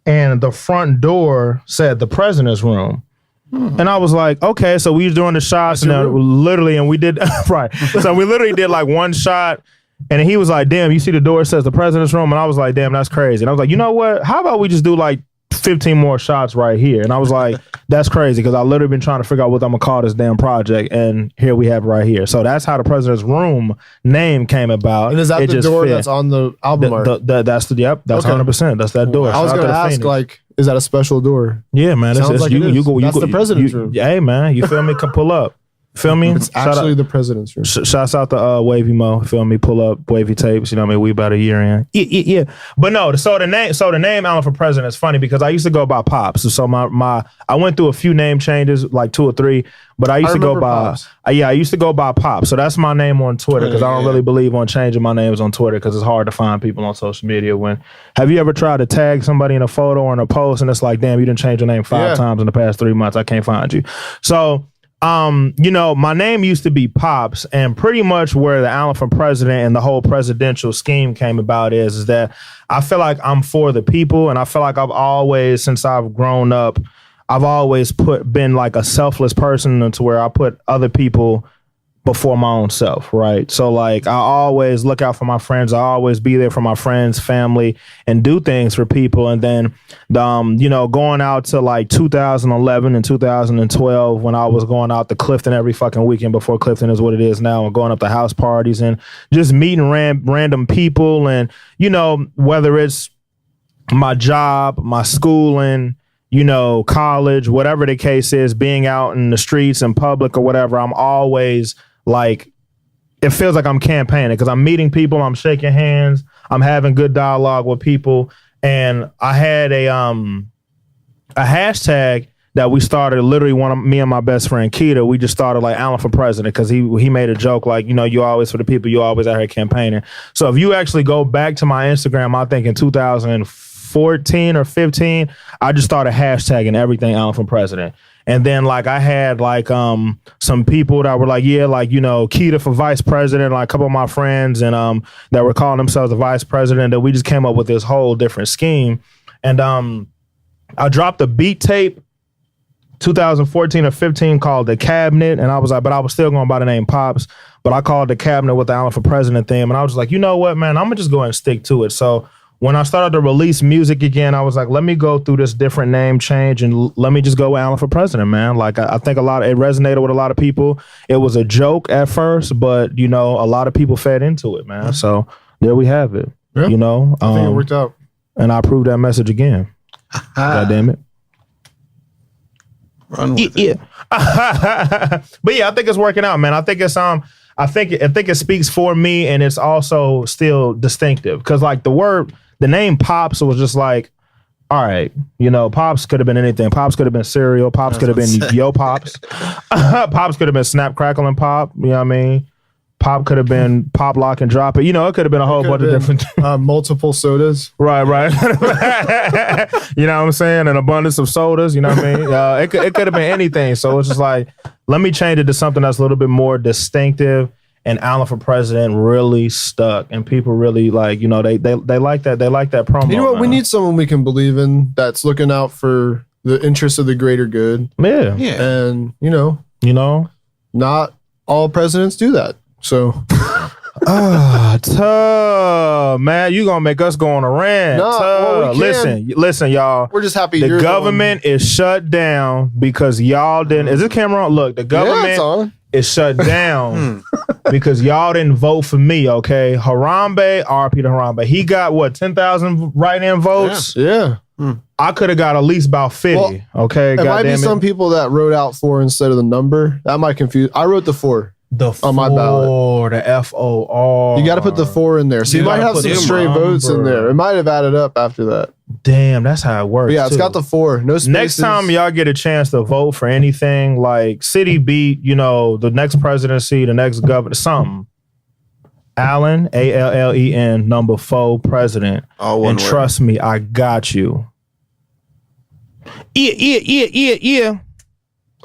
And the front door said the president's room. And I was like, okay, so we was doing the shots and we did, right. So we literally did like one shot and he was like, damn, you see the door says the president's room? And I was like, damn, that's crazy. And I was like, you know what? How about we just do like 15 more shots right here? And I was like, that's crazy because I literally been trying to figure out what I'm gonna call this damn project, and here we have it right here. So that's how the president's room name came about. And is that the door that's on the album art? That's 100%. That's that door. I was gonna ask, Phoenix. Like, is that a special door? Yeah, man. Sounds like it is. That's the president's room. Hey, man, you feel me? Come pull up. Feel me? It's actually the president's room. Shouts out to Wavy Mo. Feel me? Pull up Wavy tapes. You know what I mean? We about a year in. Yeah. But no, so the name Allen4President is funny because I used to go by Pops. So I went through a few name changes, like 2 or 3. But I used to go by I used to go by Pops. So that's my name on Twitter because I don't really believe on changing my names on Twitter because it's hard to find people on social media. Have you ever tried to tag somebody in a photo or in a post and it's like, damn, you didn't change your name 5 times in the past 3 months. I can't find you. So you know, my name used to be Pops, and pretty much where the Allen4President and the whole presidential scheme came about is that I feel like I'm for the people, and I feel like I've always, since I've grown up, I've always been like a selfless person to where I put other people before my own self, right? So like I always look out for my friends. I always be there for my friends, family, and do things for people. And then, you know, going out to like 2011 and 2012 when I was going out to Clifton every fucking weekend before Clifton is what it is now, and going up to house parties and just meeting random people. And, you know, whether it's my job, my schooling, you know, college, whatever the case is, being out in the streets and public or whatever, I'm always like, it feels like I'm campaigning because I'm meeting people, I'm shaking hands, I'm having good dialogue with people. And I had a hashtag that we started, literally me and my best friend Keita, we just started like Allen4President because he made a joke like, you know, you always for the people, you always out here campaigning. So if you actually go back to my Instagram, I think in 2014 or 15, I just started hashtagging everything Allen4President. And then like I had like some people that were like, yeah, like, you know, Keita for vice president, like a couple of my friends and that were calling themselves the vice president, that we just came up with this whole different scheme. And I dropped a beat tape 2014 or 15 called The Cabinet. And I was like, but I was still going by the name Pops, but I called The Cabinet with the Allen4President theme. And I was like, you know what, man, I'm gonna just go ahead and stick to it. So when I started to release music again, I was like, let me go through this different name change and let me just go with Allen4President, man. Like, I think it resonated with a lot of people. It was a joke at first, but, you know, a lot of people fed into it, man. So there we have it. Yeah. You know? I think it worked out. And I proved that message again. God damn it. Run with it. But yeah, I think it's working out, man. I think it's I think it speaks for me, and it's also still distinctive. Because like the name Pops was just like, all right, you know, Pops could have been anything. Pops could have been cereal. Pops could have been Yo Pops. Pops could have been Snap, Crackle, and Pop. You know what I mean? Pop could have been Pop, Lock, and Drop It. You know, it could have been a whole bunch of different multiple sodas. Right. You know what I'm saying? An abundance of sodas. You know what I mean? It could have been anything. So it's just like, let me change it to something that's a little bit more distinctive. And Allen4President really stuck, and people really like, you know, they like that. They like that promo. You know what? Man. We need someone we can believe in that's looking out for the interests of the greater good. Yeah. And you know, not all presidents do that. So, man, you gonna make us go on a rant. No, well, listen, y'all. We're just happy the government is shut down because y'all didn't. Is this camera on? Look, the government is shut down because y'all didn't vote for me. Okay, Harambe, RP to Harambe. He got what, 10,000 write-in votes. Yeah. I could have got at least about 50. Well, okay, there might be some people that wrote out 4 instead of the number. That might confuse. I wrote the 4. The on my ballot. The FOR. You got to put the 4 in there. So you might have some stray votes in there. It might have added up after that. Damn, that's how it works. But yeah, it's got the 4. No spaces. Next time y'all get a chance to vote for anything like city beat, the next presidency, the next governor, something. Allen, Allen, number 4 president. All one and word. Trust me, I got you. Yeah.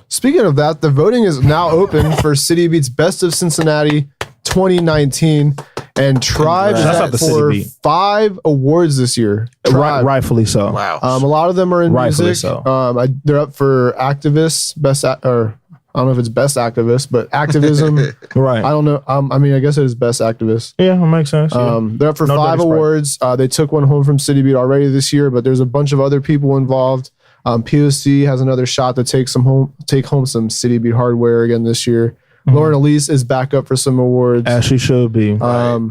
Speaking of that, the voting is now open for City Beat's Best of Cincinnati 2019. And Tribe is That's up not the City for Beat. 5 awards this year. Tribe. Rightfully so. Wow. A lot of them are in Rightfully music. so. They're up for activists, or I don't know if it's best activist, but activism. Right. I don't know. I guess it is best activist. Yeah, that makes sense. Yeah. They're up for No 5 dirty Sprite. awards. They took one home from City Beat already this year, but there's a bunch of other people involved. POC has another shot to take home some City Beat hardware again this year. Lauren Elise is back up for some awards. As she should be. Shout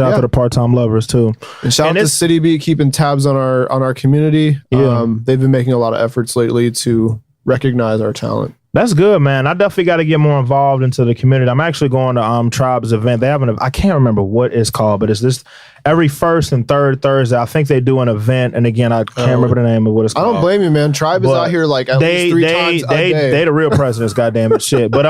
out to the part-time lovers too. And shout out to City Beat keeping tabs on our community. Yeah. They've been making a lot of efforts lately to recognize our talent. That's good, man. I definitely got to get more involved into the community. I'm actually going to Tribe's event. They have I can't remember what it's called, but it's this every first and third Thursday. I think they do an event, and again, I can't remember the name of what it's I called. don't blame you, man. Tribe is out here like at least 3 times a day. They the real presidents, goddamn it, shit. But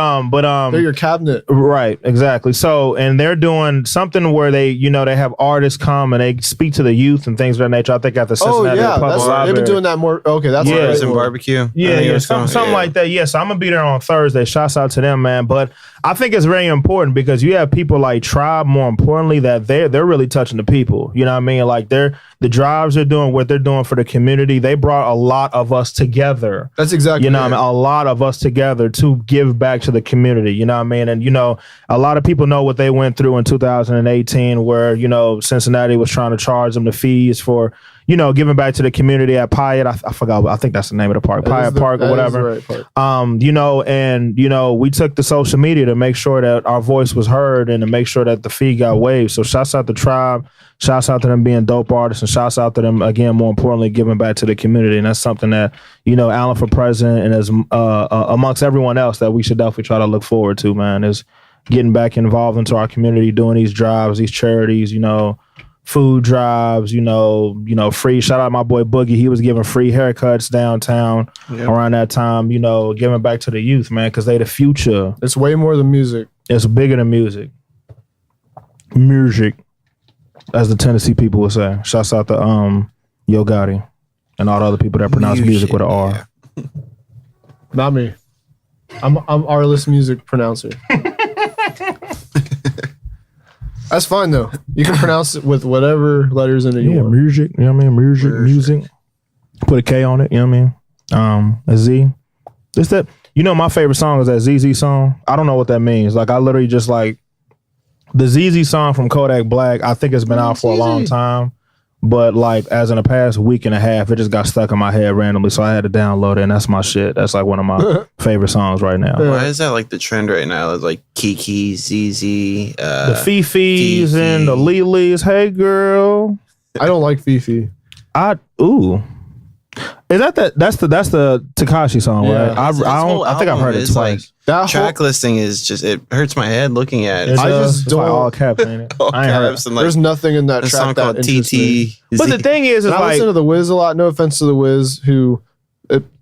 They're your cabinet. right, exactly. So, and they're doing something where they have artists come and they speak to the youth and things of that nature. I think at the Cincinnati Public Library. They've been doing that more. Okay, that's Yeah. Bars and barbecue. Yeah, something like that. Yeah, so I'm gonna be there on Thursday. Shouts out to them, man. But I think it's very important because you have people like Tribe, more importantly, that they're really touching the people. You know what I mean? Like the drives are doing what they're doing for the community. They brought a lot of us together. That's exactly. You know what I mean? A lot of us together to give back to the community. You know what I mean? And a lot of people know what they went through in 2018, where Cincinnati was trying to charge them the fees for giving back to the community at Pyatt. I forgot. I think that's the name of the park, Pyatt Park or whatever. Right park. We took the social media to make sure that our voice was heard and to make sure that the fee got waived. So shouts out to Tribe, shouts out to them being dope artists, and shouts out to them again, more importantly, giving back to the community. And that's something that Allen4President and as amongst everyone else that we should definitely try to look forward to, man, is getting back involved into our community, doing these drives, these charities, food drives, free. Shout out my boy Boogie. He was giving free haircuts downtown around that time, giving back to the youth, man, because they the future. It's way more than music. It's bigger than music. Music, as the Tennessee people would say. Shouts out to Yo Gotti and all the other people that pronounce music with an R. Not me. I'm R-less music pronouncer. That's fine though. You can pronounce it with whatever letters in it. Yeah, music. You know what I mean? Music. Put a K on it. You know what I mean? A Z. It's that. My favorite song is that ZZ song. I don't know what that means. Like I literally just like the ZZ song from Kodak Black. I think it's been out for a long time, but like as in the past week and a half, it just got stuck in my head randomly. So I had to download it, and that's my shit. That's like one of my favorite songs right now. Why is that like the trend right now? It's like Kiki, ZZ, The Fifis and the Lilis. Hey girl, I don't like Fifi. Is that's the Tekashi song, Yeah. right? I think I've heard it twice. Like, That track listing is just, it hurts my head looking at it. It's, I just it's like don't- all caps, ain't it? All I ain't heard it. caps and like There's nothing in that a track song that called interests me. TT. But the thing is And I like listen to the Wiz a lot. No offense to the Wiz, who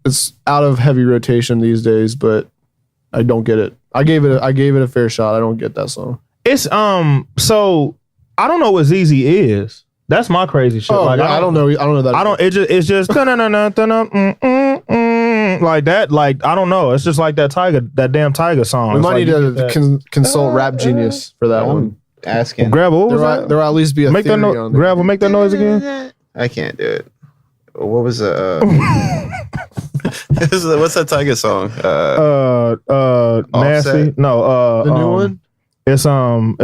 it's out of heavy rotation these days, but I don't get it. I gave it a fair shot. I don't get that song. it's so I don't know what ZZ is. That's my crazy shit. Oh, like yeah, I don't know. I don't know that. I don't. It's just like that. Like I don't know. It's just like that damn Tiger song. We It's might like need you to get that- consult Rap Genius for that one. Asking. Gravel. What was that? There will at least be a Make that theory on there. Gravel. Make that noise again. I can't do it. What was what's that Tiger song? Nasty. No. The new one. It's Joe.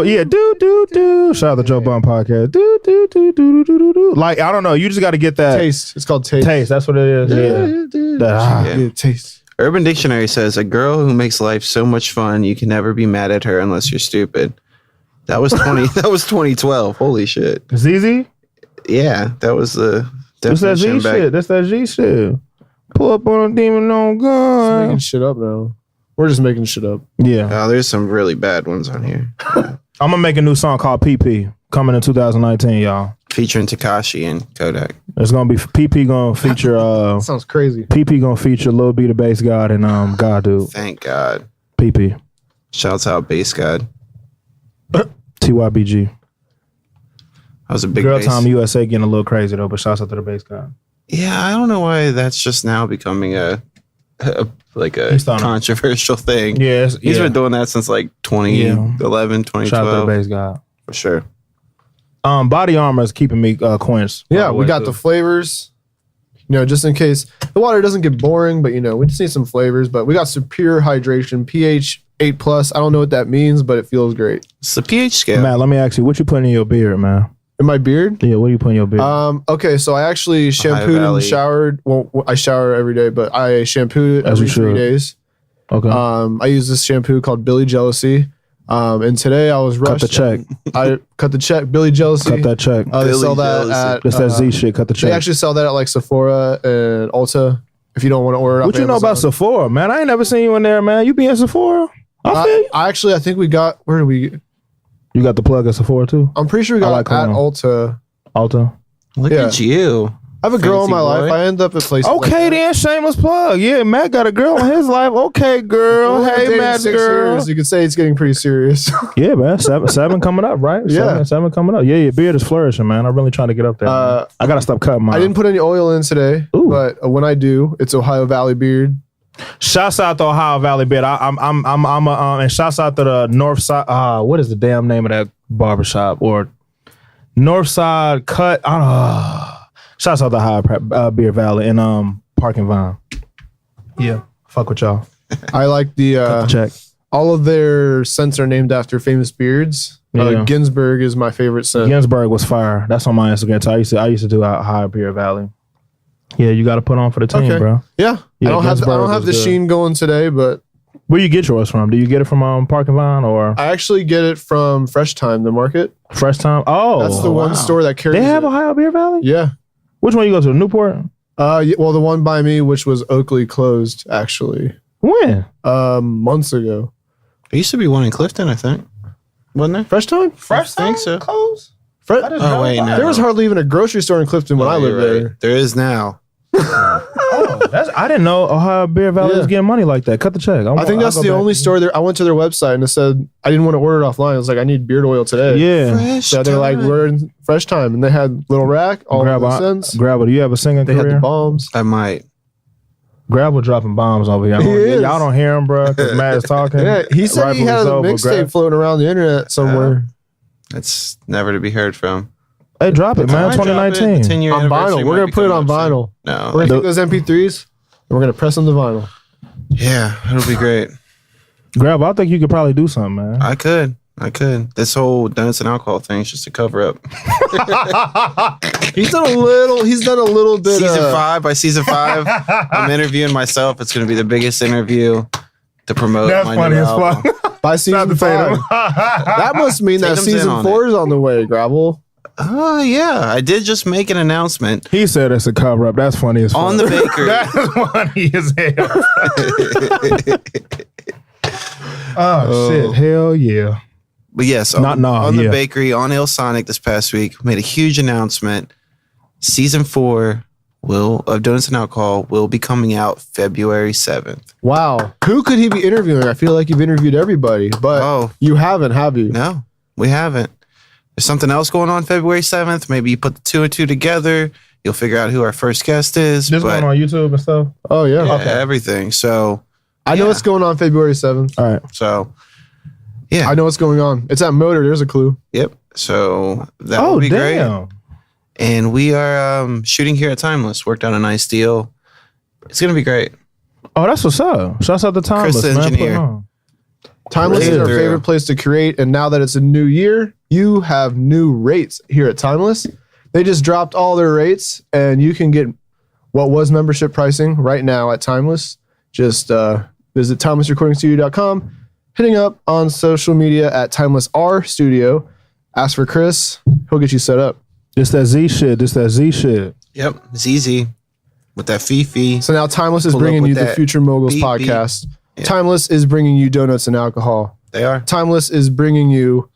Yeah. Do. Shout out to Joe Bum Podcast. Do. Like I don't know. You just got to get that Taste. It's called Taste. taste. That's what it is. Yeah. Yeah, Taste. Urban Dictionary says a girl who makes life so much fun you can never be mad at her unless you're stupid. That was 2012. Holy shit. ZZ. Yeah, that was the That's that Z shit. That's that G shit. Pull up on a demon on Just making gun. shit up now. We're just making shit up. Yeah. There's some really bad ones on here. I'm gonna make a new song called PP coming in 2019, y'all. Featuring Tekashi and Kodak. It's gonna be PP gonna feature Sounds crazy. PP gonna feature Lil B the Bass God and God Dude. Thank God. PP. Shouts out Bass God. TYBG. I was a big Girl bass. Time USA getting a little crazy though, but shouts out to the Bass God. Yeah, I don't know why that's just now becoming a controversial thing. Yeah, He's been doing that since like 2011, 2012. Shout out to the Bass God. For sure. Body Armor is keeping me quenched. Yeah, we got the flavors. Just in case the water doesn't get boring, but we just need some flavors. But we got Superior Hydration, pH 8+. I don't know what that means, but it feels great. It's the pH scale. Matt, let me ask you, what you putting in your beard, man? In my beard? Yeah, what do you put in your beard? Okay, so I actually shampooed and showered. Well, I shower every day, but I shampoo it every 3 days. Okay. I use this shampoo called Billy Jealousy. And today I was rushed. Cut the check. I cut the check. Billy Jealousy. Cut that check. They sell that at. That's that Z shit. Cut the check. They actually sell that at like Sephora and Ulta. If you don't want to order it off What you know Amazon. about Sephora, man? I ain't never seen you in there, man. You be in Sephora? I think we got. Where did we? You got the plug at Sephora too? I'm pretty sure we got like it at cologne. Ulta. Look at you. I have a girl in my Fancy life. boy. I end up at places. Okay, like that. then shameless plug. Yeah, Matt got a girl in his life. Okay, girl. We've been Hey, dating Matt's 6 girl. years. You could say it's getting pretty serious. Yeah, man. Seven coming up, right? Yeah. Seven coming up. Yeah, your beard is flourishing, man. I'm really trying to get up there. man. I gotta stop cutting mine. I didn't put any oil in today, Ooh. but when I do, it's Ohio Valley beard. Shouts out to Ohio Valley Beard. And shouts out to the North Side. What is the damn name of that barbershop or North Side Cut? Shouts out to Ohio Beard Valley and Park and Vine. Yeah, fuck with y'all. I like the Check. all of their scents are named after famous beards. Yeah. Ginsburg is my favorite scent. Ginsburg was fire. That's on my Instagram. So I used to do Ohio Beard Valley. Yeah, you got to put on for the team, Okay. bro. Yeah, Yeah, I don't have Ginsburg the is good. sheen going today, but Where you get yours from? Do you get it from Park and Vine or I actually get it from Fresh Time, the market. Fresh Time? Oh, That's the one store that carries They have it. Ohio Beard Valley? Yeah. Which one you go to? Newport? Well, the one by me, which was Oakley, closed actually When? months ago. There used to be one in Clifton, I think. Wasn't there? Fresh Time? I think so. Close? Oh, wait, no. There was hardly even a grocery store in Clifton when I lived You're right. there. There is now. I didn't know Ohio Beard Valley Yeah. was getting money like that. Cut the check. I think that's the only store there. I went to their website and it said I didn't want to order it offline. I was like, I need beard oil today. Yeah. So they're like, we're in Fresh Time, and they had little rack, all Grab the scents. do you have a singing They career? had the bombs. I might. Grabble dropping bombs over here. He is. Y'all don't hear him, bro, because Matt is talking. Yeah, he said he Rightfully had a so, but mixtape floating around the internet somewhere It's never to be heard from. Hey, drop it, man. I drop it, 2019. 10-year on anniversary vinyl. We're might gonna be put it coming on up soon. vinyl. No. We're gonna take those MP3s and we're gonna press them to vinyl. Yeah, it'll be great. Grab, I think you could probably do something, man. I could. This whole donuts and alcohol thing is just a cover up. He's done a little bit. By season 5, I'm interviewing myself. It's going to be the biggest interview to promote That's my funny new as album. fuck. By season 5. That must mean that Tatum's in season on 4 is on the way, Gravel. Oh, yeah. I did just make an announcement He said it's a cover up. That's funny as fuck. on the bakery. That's funny as hell. Oh, shit. Hell yeah. But yes, on yeah. the bakery on Il Sonic this past week, made a huge announcement. Season 4 of Donuts and Alcohol will be coming out February 7th. Wow. Who could he be interviewing? I feel like you've interviewed everybody, but you haven't, have you? No, we haven't. There's something else going on February 7th. Maybe you put the 2 and 2 together. You'll figure out who our first guest is. This going on YouTube and stuff? Oh, yeah. Yeah, everything. So I know what's going on February 7th. All right. So yeah, I know what's going on. It's at Motor. There's a clue. Yep. So that will be great. And we are shooting here at Timeless. Worked out a nice deal. It's gonna be great. Oh, that's what's up. Shouts out to Timeless, Chris the man. Put it engineer. on. Timeless is Really? our favorite place to create. And now that it's a new year, you have new rates here at Timeless. They just dropped all their rates and you can get what was membership pricing right now at Timeless. Just visit timelessrecordingstudio.com, hitting up on social media at Timeless R Studio. Ask for Chris. He'll get you set up. This that Z shit. Yep. ZZ with that Fifi. So now Timeless is Pull up bringing with you the that Future Moguls beep, beep. podcast. Timeless is bringing you donuts and alcohol. They are. Timeless is bringing you.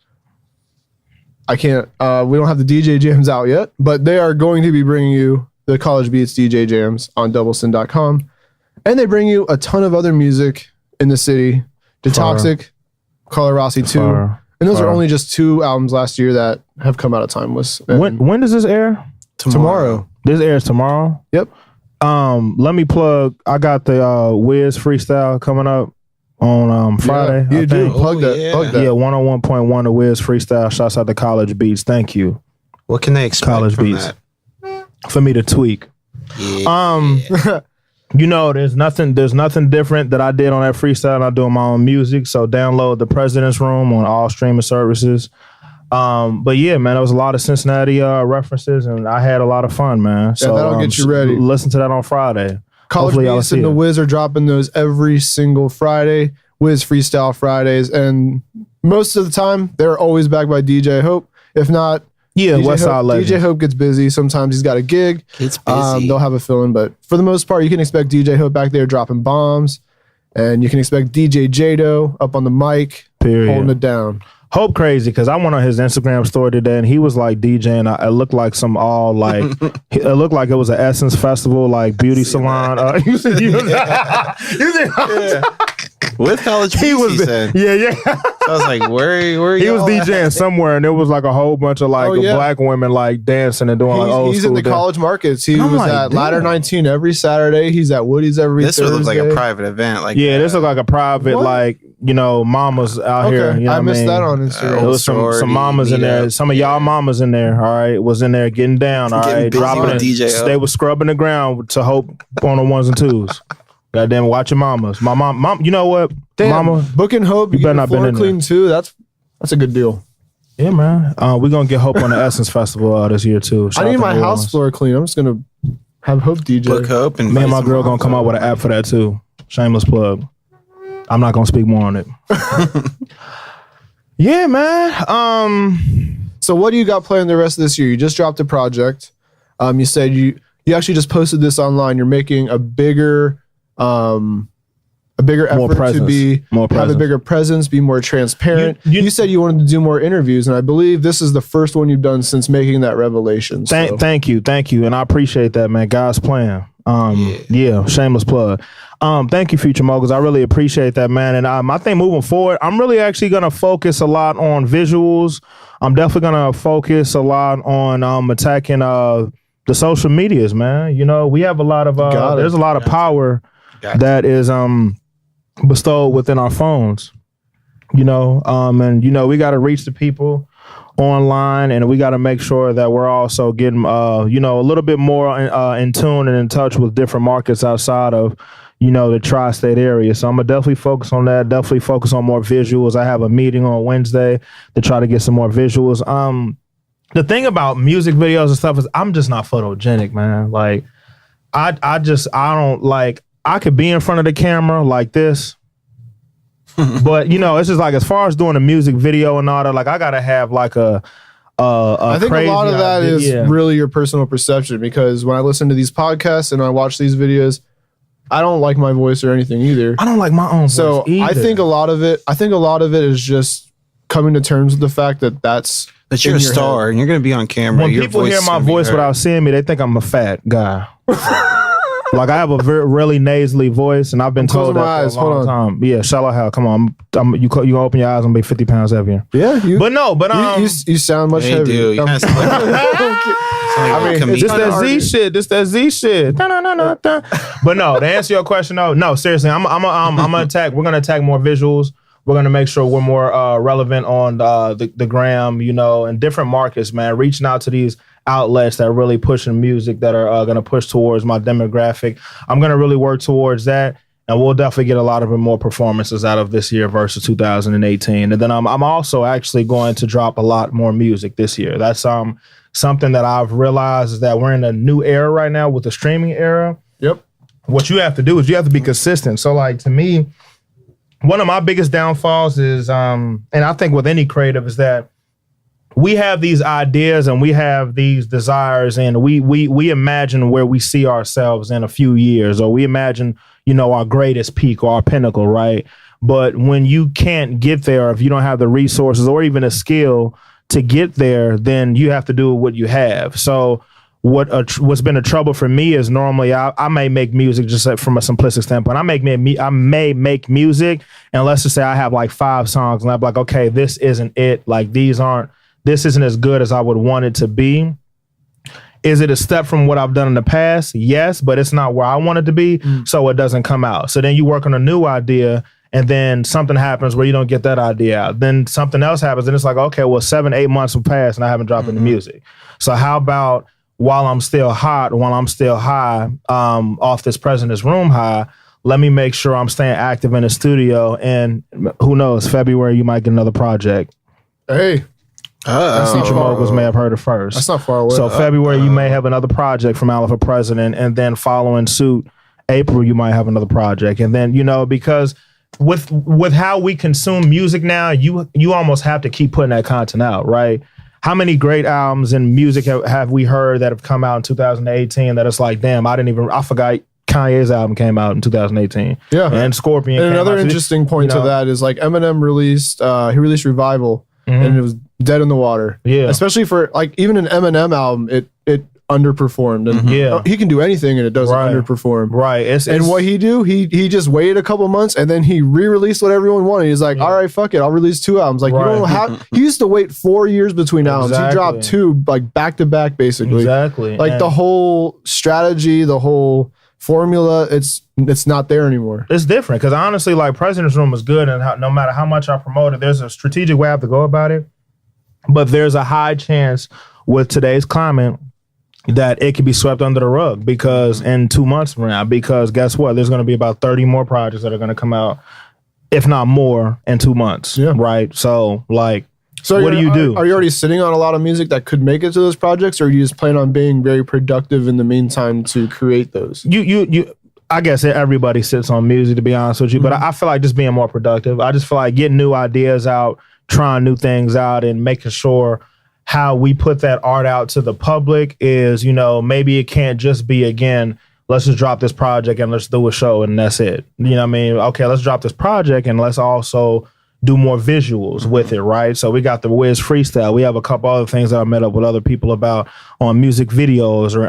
We don't have the DJ jams out yet, but they are going to be bringing you the College Beats DJ jams on doublesin.com. And they bring you a ton of other music in the city. Detoxic, Color Rossi 2. And those are only just 2 albums last year that have come out of Timeless. When does this air? Tomorrow. This airs tomorrow? Yep. Let me plug. I got the Wiz freestyle coming up on Friday. Yeah, you do. Plug that. Yeah. Plug that. Yeah, 101.1 the Wiz freestyle. Shouts out to College Beats. Thank you. What can they expect College from Beats. that? For me to tweak. Yeah. You know, there's nothing different that I did on that freestyle. I do my own music. So download the President's Room on all streaming services. But yeah, man, there was a lot of Cincinnati references, and I had a lot of fun, man. So that'll get you ready. Listen to that on Friday. College Beats and the Wiz are dropping those every single Friday. Wiz Freestyle Fridays. And most of the time, they're always backed by DJ Hope. If not, Westside Legends. DJ Hope gets busy. Sometimes he's got a gig. It's busy. They'll have a fill-in, but for the most part, you can expect DJ Hope back there dropping bombs, and you can expect DJ Jado up on the mic, holding it down. Hope crazy, because I went on his Instagram story today, and he was like DJing. It looked like it looked like it was an Essence Festival, like beauty salon. With College Beats, he said. Yeah. So I was like, where He was y'all DJing at? somewhere, and there was like a whole bunch of black women like dancing and doing like old He's school in the dance. college markets. He I'm was like, at Ladder damn. 19 every Saturday. He's at Woody's every This Thursday. looks like a private event. Like This looked like a private, mamas out here. You know I missed that on There Instagram. was some mamas in there. Some of y'all mamas in there, all right, was in there getting down, all Getting right, busy dropping with it. DJ They Up. was scrubbing the ground to Hope on the ones and twos. Goddamn, watch your mamas. My mom, you know what? Damn, Mama, booking Hope, you you better better not been floor in there. clean too. That's a good deal. yeah, man. We're gonna get Hope on the Essence Festival this year too. Shout I out need to my New house Orleans. floor clean. I'm just gonna have Hope DJ. Book Hope and Me and my invite girl some gonna come out with an app for that too. Shameless plug. I'm not gonna speak more on it. Yeah, man. So what do you got planned the rest of this year? You just dropped a project. You said you actually just posted this online. You're making a bigger effort presence. to be More have presence. a bigger presence, be more transparent. You- You said you wanted to do more interviews, and I believe this is the first one you've done since making that revelation. So. Thank you, and I appreciate that, man. God's plan. Shameless plug. Thank you, Future Moguls. I really appreciate that, man. And I think moving forward, I'm really actually gonna focus a lot on visuals. I'm definitely gonna focus a lot on attacking the social medias, man. You know, we have a lot of there's a lot of power that is bestowed within our phones. You know, and you know, we got to reach the people online, and we got to make sure that we're also getting a little bit more in tune and in touch with different markets outside of the tri-state area. So I'm gonna definitely focus on that. Definitely focus on more visuals. I have a meeting on Wednesday to try to get some more visuals. The thing about music videos and stuff is I'm just not photogenic, man. Like I don't like. I could be in front of the camera like this. But it's just like, as far as doing a music video and all that, like I gotta have like I think a lot of that is really your personal perception, because when I listen to these podcasts and I watch these videos, I don't like my voice or anything either. I don't like my own voice So either. I think a lot of it is just coming to terms with the fact that But you're a star and you're going to be on camera. when Your people voice hear is my gonna be voice heard. without seeing me, they think I'm a fat guy. Like I have a really nasally voice, and I've been told closing that my eyes. for a long Hold time. Yeah, shallow hell. Come on, you gonna open your eyes and be 50 pounds heavier. Yeah, you sound much They heavier. do. You kinda sound like- sound like a comedian. This that Z shit. But no, to answer your question, no, seriously, I'm gonna attack. We're gonna attack more visuals. We're gonna make sure we're more relevant on the gram, and different markets, man. Reaching out to these outlets that are really pushing music, that are gonna push towards my demographic. I'm gonna really work towards that, and we'll definitely get a lot of more performances out of this year versus 2018. And then I'm also actually going to drop a lot more music this year. That's something that I've realized, is that we're in a new era right now with the streaming era. Yep. What you have to do is you have to be consistent. So like, to me, one of my biggest downfalls is, and I think with any creative, is that we have these ideas and we have these desires, and we imagine where we see ourselves in a few years, or we imagine, our greatest peak or our pinnacle, right? But when you can't get there, or if you don't have the resources or even a skill to get there, then you have to do what you have. So what's been a trouble for me is normally I may make music just from a simplistic standpoint. I may make music, and let's just say I have like 5 songs, and I'm like, okay, this isn't it. Like this isn't as good as I would want it to be. Is it a step from what I've done in the past? Yes, but it's not where I want it to be, so it doesn't come out. So then you work on a new idea, and then something happens where you don't get that idea out. Then something else happens, and it's like, okay, well, 7-8 months have passed, and I haven't dropped any music. So how about while I'm still high, off this President's Room high, let me make sure I'm staying active in the studio, and who knows, February, you might get another project. Hey. Future Moguls may have heard it first. That's not far away. So February, you may have another project from Allen4President, and then following suit, April, you might have another project. And then, because with how we consume music now, you almost have to keep putting that content out, right? How many great albums and music have we heard that have come out in 2018 that it's like, damn, I forgot Kanye's album came out in 2018. Yeah. And Scorpion and came another out. interesting point to that is like Eminem released Revival, and it was dead in the water. Yeah. Especially for like even an Eminem album, it underperformed. And he can do anything and it doesn't underperform. Right. And what he do, he just waited a couple months and then he re-released what everyone wanted. He's like, all right, fuck it, I'll release 2 albums. Like you don't have he used to wait 4 years between albums. He dropped 2 like back to back basically. Exactly. Like the whole strategy, the whole formula, it's not there anymore. It's different because honestly, like President's Room was good, and no matter how much I promote it, there's a strategic way I have to go about it. But there's a high chance with today's climate that it could be swept under the rug because in 2 months from now, because guess what? There's going to be about 30 more projects that are going to come out, if not more, in 2 months. Yeah. Right. So what do you do? Are you already sitting on a lot of music that could make it to those projects, or you just plan on being very productive in the meantime to create those? I guess everybody sits on music, to be honest with you, but I feel like just being more productive. I just feel like getting new ideas out, trying new things out, and making sure how we put that art out to the public is, maybe it can't just be, again, let's just drop this project and let's do a show and that's it. You know what I mean? Okay, let's drop this project and let's also do more visuals with it, right? So we got the Wiz Freestyle. We have a couple other things that I met up with other people about on music videos or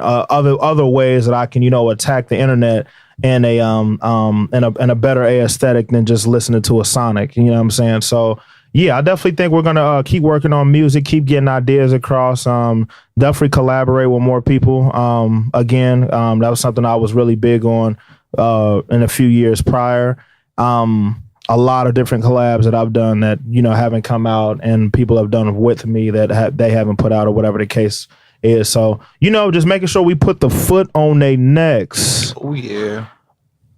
other ways that I can, attack the internet in a better aesthetic than just listening to a Sonic. You know what I'm saying? So yeah, I definitely think we're gonna keep working on music, keep getting ideas across. Definitely collaborate with more people. Again, that was something I was really big on in a few years prior. A lot of different collabs that I've done that haven't come out, and people have done with me that they haven't put out, or whatever the case is. So just making sure we put the foot on their necks. Oh yeah,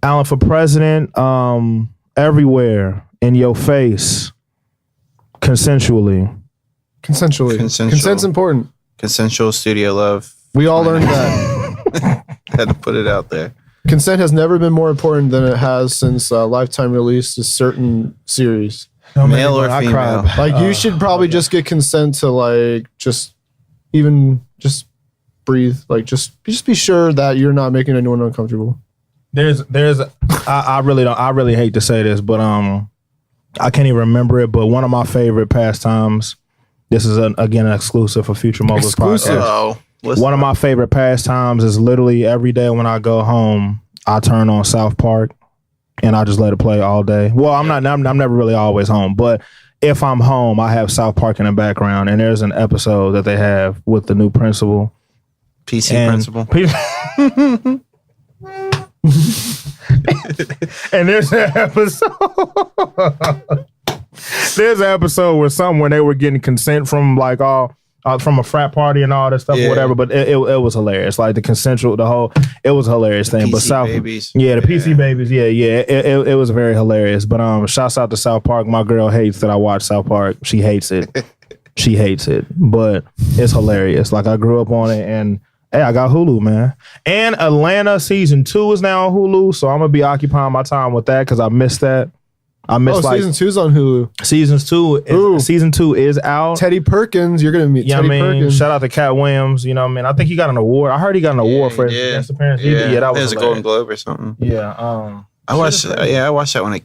Allen4President, everywhere in your face. Consensually. Consent's important. Consensual studio love. We all learned that. Had to put it out there. Consent has never been more important than it has since Lifetime released a certain series. Male or female. Like you should probably just get consent to like just breathe. Like just be sure that you're not making anyone uncomfortable. I really hate to say this, but I can't even remember it, but one of my favorite pastimes, this is again an exclusive for Future Moguls Podcast. One of my favorite pastimes is literally every day when I go home, I turn on South Park and I just let it play all day. Well, I'm never really always home, but if I'm home, I have South Park in the background, and there's an episode that they have with the new principal. Principal. And there's an episode where they were getting consent from like all from a frat party and all that stuff or whatever, but it was hilarious. Like it was a hilarious thing. But Babies. The PC babies, it was very hilarious. But shouts out to South Park. My girl hates that I watch South Park. She hates it. But it's hilarious. Like I grew up on it, and hey, I got Hulu, man. And Atlanta season 2 is now on Hulu, so I'm gonna be occupying my time with that because I missed that. I missed season 2's on Hulu. Season 2 is out. Teddy Perkins, you're gonna meet Teddy Perkins. Shout out to Cat Williams. You know what I mean? I think he got an award. I heard he got an award for his guest appearance. Yeah, that was a Golden Globe or something. Yeah. I watched that when it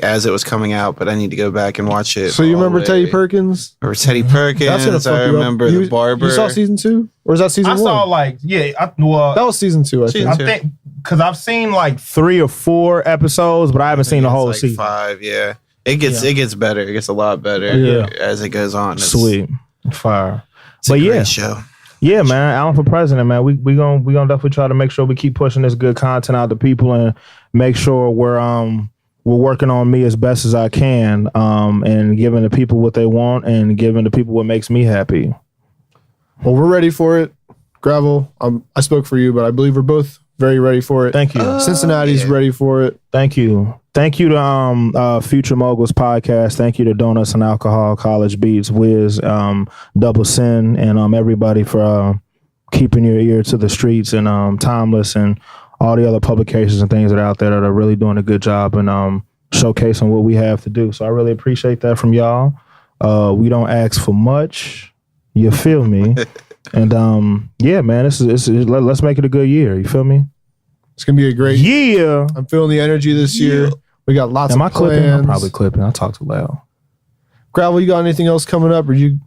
as it was coming out, but I need to go back and watch it. So you remember Teddy Perkins? Or Teddy Perkins. That's gonna fuck I you up. remember the barber. You saw season 2? Or is that season 1? I saw that was season 2, I think. I think because I've seen 3 or 4 episodes, but I haven't seen the whole season. 5, yeah. It gets better. It gets a lot better as it goes on. Sweet. Fire. It's a great show. Yeah, man. Allen for President, man. We gonna definitely try to make sure we keep pushing this good content out to people and make sure we're working on me as best as I can, and giving the people what they want and giving the people what makes me happy. Well, we're ready for it. Gravel, I spoke for you, but I believe we're both very ready for it. Thank you. Cincinnati's ready for it. Thank you. Thank you to Future Moguls Podcast. Thank you to Donuts and Alcohol, College Beats, Wiz, Double Sin, and everybody for keeping your ear to the streets, and Timeless and all the other publications and things that are out there that are really doing a good job and showcasing what we have to do. So I really appreciate that from y'all. We don't ask for much. You feel me? And yeah, man, let's make it a good year. You feel me? It's gonna be a great year. I'm feeling the energy this year. We got lots of plans. Clipping? I'm probably clipping. I talk too loud. Gravel, you got anything else coming up? Or you?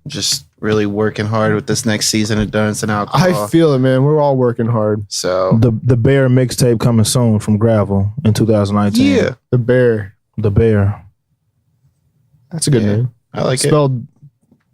Just really working hard with this next season of Donuts and Alcohol. I feel it, man. We're all working hard. So the Bear mixtape coming soon from Gravel in 2019. Yeah, the Bear. That's a good name. I like it.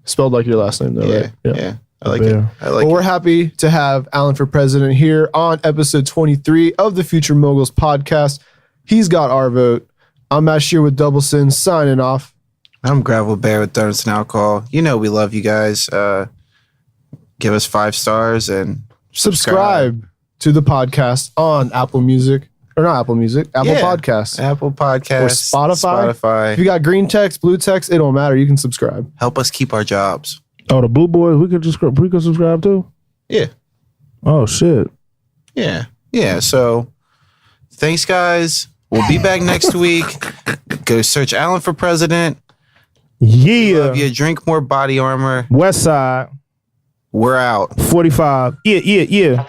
Spelled like your last name, though, right? Yeah. I like it. Well, we're happy to have Allen for President here on episode 23 of the Future Moguls Podcast. He's got our vote. I'm Matt Shear with Double Sin signing off. I'm Gravel Bear with Donuts and Alcohol. You know we love you guys. Give us 5 stars and subscribe to the podcast on Apple Music. Or not Apple Music, Apple Podcasts. Or Spotify. If you got green text, blue text, it don't matter. You can subscribe. Help us keep our jobs. Oh, the Blue Boys, we could subscribe too? Yeah. Oh, shit. Yeah. So, thanks, guys. We'll be back next week. Go search Allen for President. Yeah. Love you. Drink more body armor. West Side. We're out. 45. Yeah.